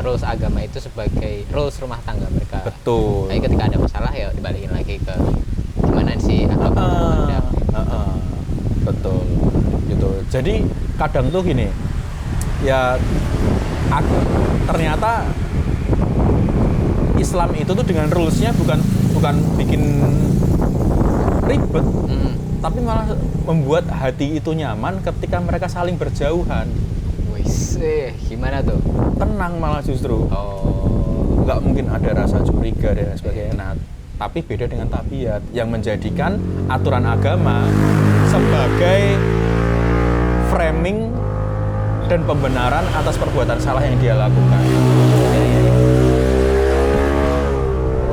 S2: rules agama itu sebagai rules rumah tangga mereka.
S1: Betul.
S2: Jadi ketika ada masalah ya dibalikin lagi ke gimana sih agama Anda.
S1: Betul. Gitu. Jadi kadang tuh gini, ya ternyata Islam itu tuh dengan rulesnya bukan bikin ribet, tapi malah membuat hati itu nyaman ketika mereka saling berjauhan.
S2: Wis, gimana tuh?
S1: Tenang malah justru. Nggak mungkin ada rasa curiga dan sebagainya. Nah, tapi beda dengan tabiat yang menjadikan aturan agama sebagai framing dan pembenaran atas perbuatan salah yang dia lakukan.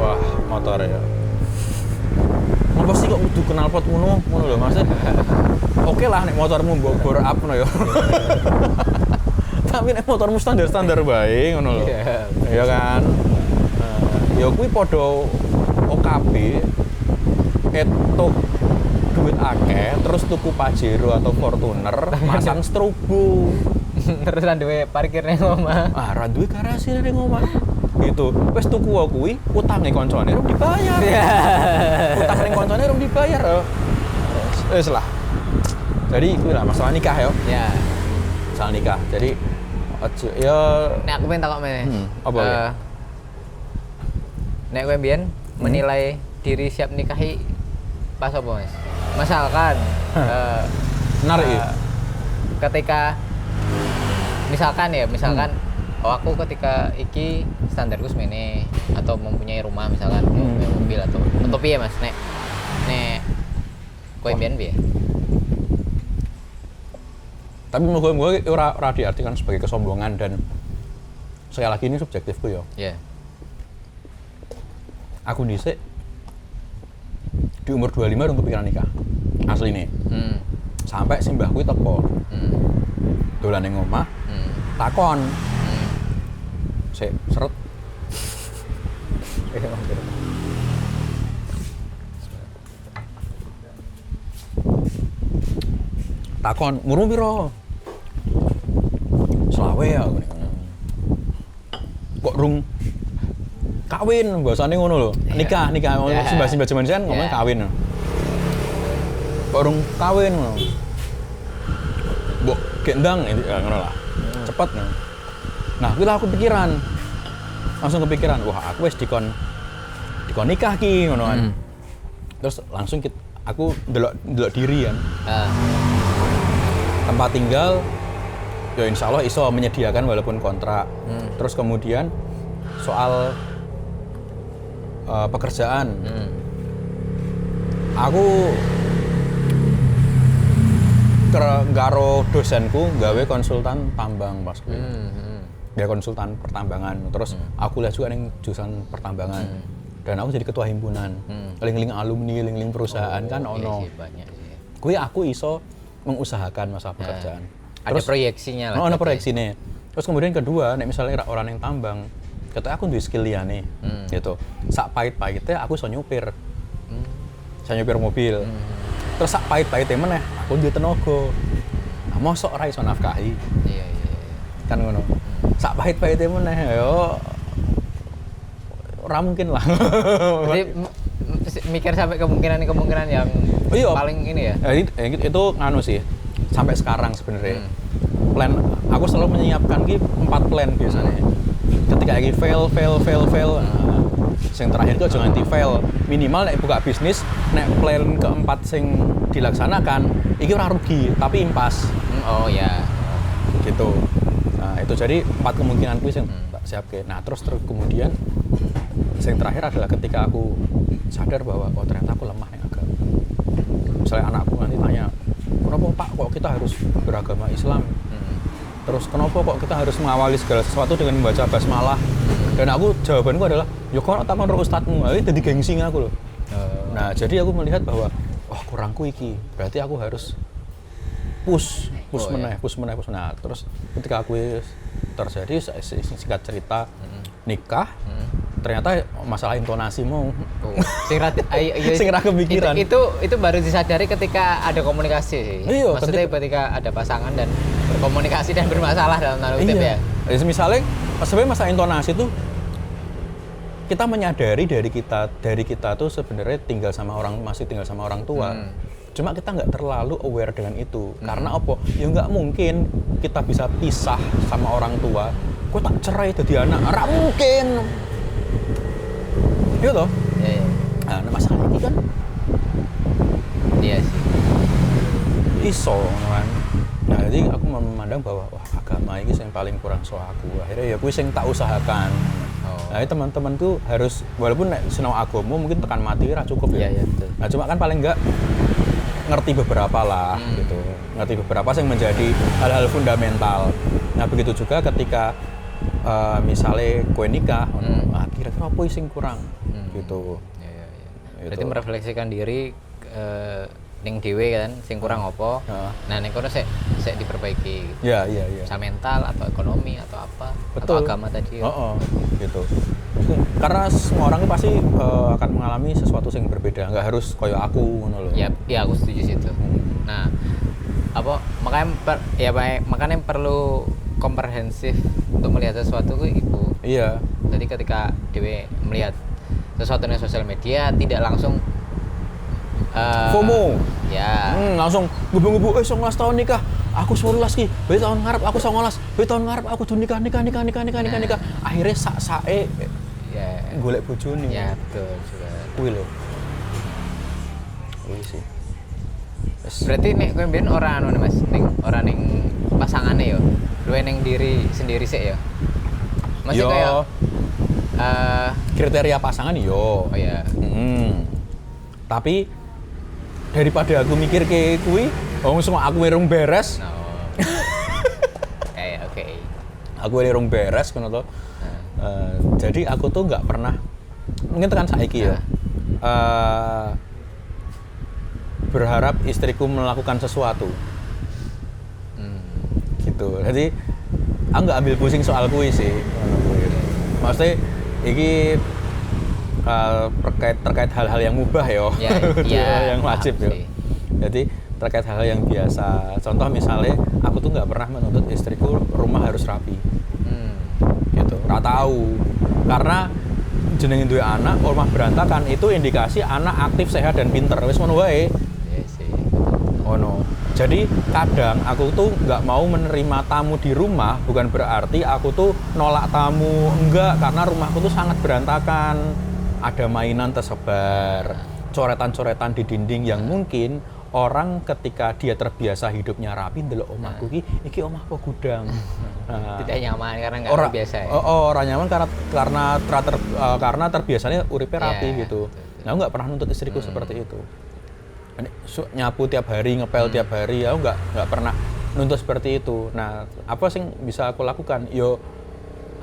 S1: Wah, motor ya. Ngapa sih kok kudu knalpot ngono lho maksud. Oke lah nek motormu mbok bore up ngono ya. Tapi nek motormu standar-standar bae ngono lho. Iya kan? Ya kuwi padha OKB etuk duit akeh terus tuku Pajero atau Fortuner masang strobo.
S2: Terus duwe parkir ning omah.
S1: Ra duwe garasi ning omah. Gitu. Wis tuku kuwi utange koncone rung dibayar. Utang ning koncone rung dibayar. Wis lah. Jadi kuwi lah masalah nikah ya.
S2: Ya.
S1: Masalah nikah. Jadi aja ya
S2: nek aku pengen takok meneh.
S1: Apa ya?
S2: Nek kowe mbiyen menilai diri siap nikahi pas apa, Mas? Misalkan ketika misalkan aku ketika iki standarku semene atau mempunyai rumah misalkan mempunyai mobil atau piye Mas nek kowe mbiyen piye?
S1: Tapi menurut gue ora diartikan sebagai kesombongan, dan sekali lagi ini subjektifku ya.
S2: Iya.
S1: Aku dhisik di umur 25 udah kepikiran nikah. Asli nih. Sampai simbah kuwi teko. Dolan ning omah. Takon. Sik seret. Takon, umurmu piro? Selawe ya aku nih. Kok rung kawin, bahasane ngono lho. Nikah, simbah-simbah jaman sekarang ngomong kawin. Kok rung kawin ngono. Mbok gendang ngono lah. Cepet ngono. Nah, kuwi lah aku pikiran. Langsung kepikiran, wah aku wis dikon dikon nikah ki ngono kan. Terus langsung aku ndelok diri kan. Tempat tinggal ya insya Allah iso menyediakan walaupun kontrak. Terus kemudian soal pekerjaan. Aku karo dosenku gawe konsultan tambang pas kuwi. Dia konsultan pertambangan. Terus aku lihat juga ning jurusan pertambangan. Dan aku jadi ketua himpunan. Ling-ling alumni, ling-ling perusahaan kan ono.
S2: Iya, banyak sih.
S1: Kuwi aku iso mengusahakan masalah pekerjaan.
S2: Ada proyeksinya lah.
S1: Ada proyeksinya. Terus kemudian kedua, nek misalnya orang yang tambang, kata aku duwe skill liyane. Gitu. Sak pahit-pahitnya aku iso nyupir. Saya nyupir mobil. Terus sak pahit-pahitnya meneh, aku duwe tenaga. Nah, mosok ora iso nafkahi.
S2: Iya.
S1: Kan ngono. Sak pahit-pahitnya meneh yo ora mungkin lah.
S2: Jadi mikir sampai kemungkinan yang paling ini ya.
S1: Itu nganu sih. Sampai sekarang sebenarnya. Plan aku selalu menyiapkan 4 plan biasanya. Ketika lagi fail. Yang terakhir itu jangan nanti fail. Minimal nek buka bisnis, nek plan keempat sing dilaksanakan, iki ora rugi, tapi impas.
S2: Oh ya.
S1: Gitu. Nah, itu jadi 4 kemungkinan kuwi sing tak siapke. Nah, terus kemudian yang terakhir adalah ketika aku sadar bahwa oh ternyata aku lemah nih agama. Misalnya anakku nanti tanya, kenapa Pak kok kita harus beragama Islam? Terus kenapa kok kita harus mengawali segala sesuatu dengan membaca basmalah? Dan aku jawabanku adalah, ya kok takon karo ustadmu, ini jadi gengsi aku loh. Nah jadi aku melihat bahwa oh kurangku iki, berarti aku harus push meneh. Nah terus ketika aku terjadi singkat cerita nikah, ternyata masalah intonasi mau sing ra kepikiran.
S2: Itu baru disadari ketika ada komunikasi sih.
S1: Iya,
S2: maksudnya ketika ada pasangan dan berkomunikasi dan bermasalah dalam tanda kutip ya.
S1: Jadi misalnya sebenarnya masalah intonasi itu kita menyadari dari kita tuh sebenarnya masih tinggal sama orang tua. Cuma kita nggak terlalu aware dengan itu. Karena apa? Ya nggak mungkin kita bisa pisah sama orang tua. Kok tak cerai jadi anak? Ora mungkin. Iya toh?
S2: Iya.
S1: Nah, masalah ini kan
S2: iya sih.
S1: Iso kan. Nah, jadi aku memandang bahwa wah agama ini yang paling kurang so aku. Akhirnya ya aku yang tak usahakan. Nah, teman-teman tuh harus walaupun sinau agama mungkin tekan mati ra cukup ya.
S2: Iya, betul.
S1: Nah, cuma kan paling enggak ngerti beberapa lah gitu. Ngerti beberapa yang menjadi hal-hal fundamental. Nah, begitu juga ketika misalnya kue nikah, kira-kira apa sing kurang gitu.
S2: Iya. Berarti merefleksikan diri ning dhewe kan sing kurang apa. Nah, ning kono sik diperbaiki.
S1: Iya.
S2: Bisa mental atau ekonomi atau apa?
S1: Betul.
S2: Atau agama tadi.
S1: Gitu. Karena semua orang pasti akan mengalami sesuatu yang berbeda, nggak harus kayak aku ngono lho.
S2: Iya, aku setuju sih itu. Nah, makanya perlu komprehensif untuk melihat sesuatu itu.
S1: Iya.
S2: Jadi ketika dewe melihat sesuatu di sosial media tidak langsung
S1: FOMO.
S2: Ya.
S1: Langsung gubu-gubu 19 tahun nikah. Aku 11 ki. Be tahun ngarep aku 19. Be tahun ngarep aku kudu nikah. Akhirnya sak-sake golek bojone.
S2: Ya, betul juga.
S1: Kuwi lho. Kuwi sih.
S2: Berarti nek kowe mbiyen ora anu Mas, ning pasangane yo. Luwe ning diri sendiri sik ya. Masih kayak
S1: kriteria pasangan yo.
S2: Oh ya.
S1: Tapi daripada aku mikir kayak kuwi, semua aku urung beres.
S2: No. Oke.
S1: Aku urung beres ngono to. Jadi aku tuh nggak pernah mungkin tekan saiki ya. Berharap istriku melakukan sesuatu. Gitu. Jadi aku nggak ambil pusing soal kuwi sih. Maksudnya iki terkait hal-hal yang mubah yo, yang wajib yo. Jadi terkait hal-hal yang biasa. Contoh misalnya, aku tuh nggak pernah menuntut istriku rumah harus rapi. Gitu. Nggak tahu. Karena jenenge duwe anak, rumah berantakan itu indikasi anak aktif, sehat dan pinter. Wis ngono wae.
S2: Iya sih.
S1: Ono. Jadi kadang aku tuh nggak mau menerima tamu di rumah, bukan berarti aku tuh nolak tamu, enggak, karena rumahku tuh sangat berantakan. ada mainan tersebar, coretan-coretan di dinding yang mungkin orang ketika dia terbiasa hidupnya rapi ndelok omahku iki omah apa gudang. Nah,
S2: tidak nyaman karena nggak terbiasa ya.
S1: Orang nyaman karena terbiasanya uripe rapi gitu. Nah, aku nggak pernah nuntut istriku seperti itu. Nyapu tiap hari, ngepel tiap hari, aku nggak pernah nuntut seperti itu. Nah, apa sih bisa aku lakukan? Yo,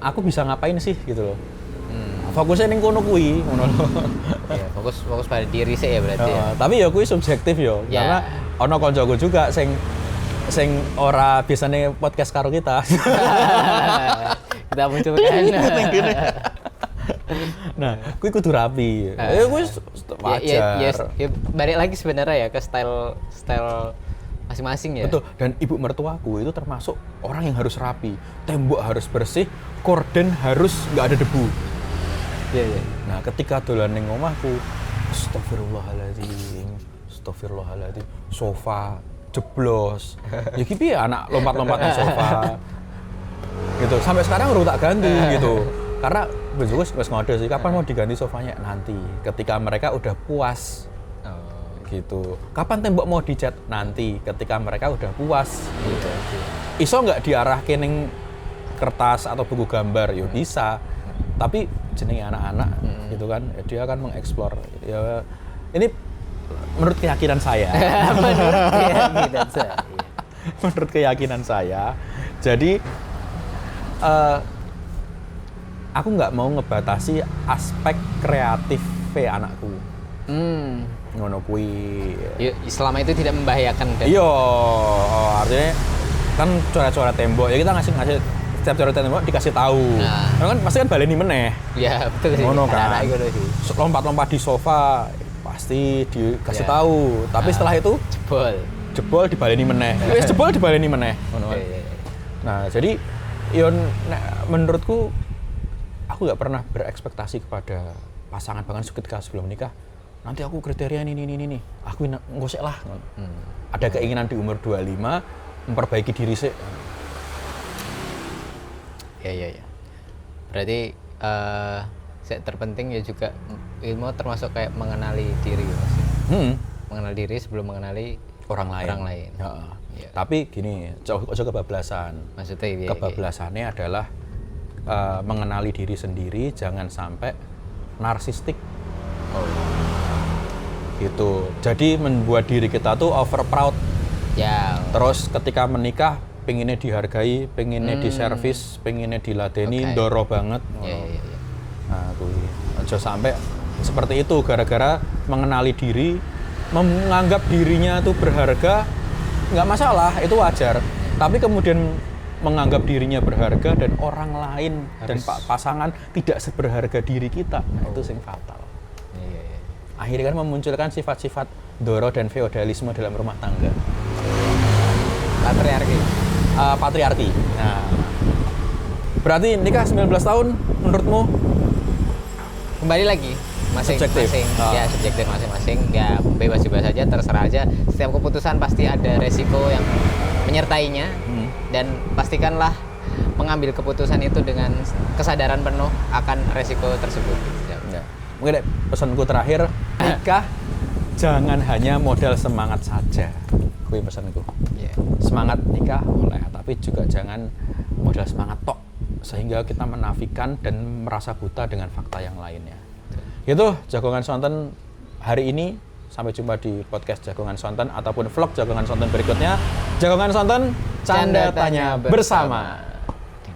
S1: aku bisa ngapain sih gitu loh. Fokusnya ning kono kuwi, ngono lho.
S2: Ya, fokus pada diri sih ya berarti. Ya.
S1: Tapi ya kuwi subjektif yo, karena ono koncoku juga sing ora biasane podcast karo kita.
S2: Kita munculkan.
S1: Nah, kuwi kudu rapi. Kuwi wajar.
S2: Ya, balik lagi sebenarnya ya ke style masing-masing ya.
S1: Betul. Dan ibu mertuaku itu termasuk orang yang harus rapi. Tembok harus bersih, korden harus nggak ada debu.
S2: Iya.
S1: Nah, ketika dolan ning omahku, astagfirullahaladzim, sofa jeblos. Ya ki piye anak lompat-lompat di sofa. Gitu. Sampai sekarang baru tak ganti gitu. Karena besok wis ngode sih, kapan mau diganti sofanya? Nanti, ketika mereka udah puas. Gitu. Kapan tembok mau dicat? Nanti, ketika mereka udah puas. Gitu. Iso nggak diarahke ning kertas atau buku gambar? Ya bisa. Tapi jenenge anak-anak gitu kan, dia akan mengeksplor. Ya ini menurut keyakinan saya. Menurut keyakinan saya. Jadi aku nggak mau ngebatasi aspek kreatif anakku. Ngono kuwi.
S2: Selama itu tidak membahayakan kan?
S1: Iya, artinya kan coret-coret tembok. Ya kita ngasih setiap coret tembok dikasih tahu. Nah, kan pasti kan baleni meneh.
S2: Iya, betul sih.
S1: Ngono kan.
S2: Sih.
S1: Lompat-lompat di sofa pasti dikasih tahu. Tapi setelah itu jebol dibaleni meneh. Wis jebol dibaleni meneh. Ngono kan. Nah, jadi menurutku aku nggak pernah berekspektasi kepada pasangan bahkan ketika sebelum menikah. Nanti aku kriteria ini. Aku ngosek lah. Ada keinginan di umur 25 memperbaiki diri sih.
S2: Iya. Berarti terpenting ya juga ilmu termasuk kayak mengenali diri Mas. Mengenal diri sebelum mengenali orang lain.
S1: Ya. Tapi gini, ojo kebablasan.
S2: Maksudnya
S1: kebablasannya adalah mengenali diri sendiri, jangan sampai narsistik. Gitu. Jadi membuat diri kita tuh over proud.
S2: Ya.
S1: Terus ketika menikah pengennya dihargai, pengennya diservis, pengennya diladeni, ndoro banget.
S2: Iya.
S1: Nah, aja sampai seperti itu gara-gara mengenali diri, menganggap dirinya tuh berharga, nggak masalah, itu wajar. Tapi kemudian menganggap dirinya berharga dan orang lain dan pasangan tidak seberharga diri kita, nah itu yang fatal.
S2: Iya.
S1: Akhirnya kan memunculkan sifat-sifat ndoro dan feodalisme dalam rumah tangga. Patriarki. Nah, berarti nikah 19 tahun menurutmu?
S2: Kembali lagi masing-masing. Ya subjektif masing-masing. Ya bebas-bebas saja, terserah aja. Setiap keputusan pasti ada resiko yang menyertainya dan pastikanlah mengambil keputusan itu dengan kesadaran penuh akan resiko tersebut.
S1: Ya. Mungkin pesanku terakhir, nikah jangan hanya modal semangat saja. Kuwi pesanku. Semangat nikah boleh, tapi juga jangan modal semangat tok sehingga kita menafikan dan merasa buta dengan fakta yang lainnya. Gitu, Jagongan Sonten hari ini. Sampai jumpa di podcast Jagongan Sonten ataupun vlog Jagongan Sonten berikutnya. Jagongan Sonten, canda tanya bersama.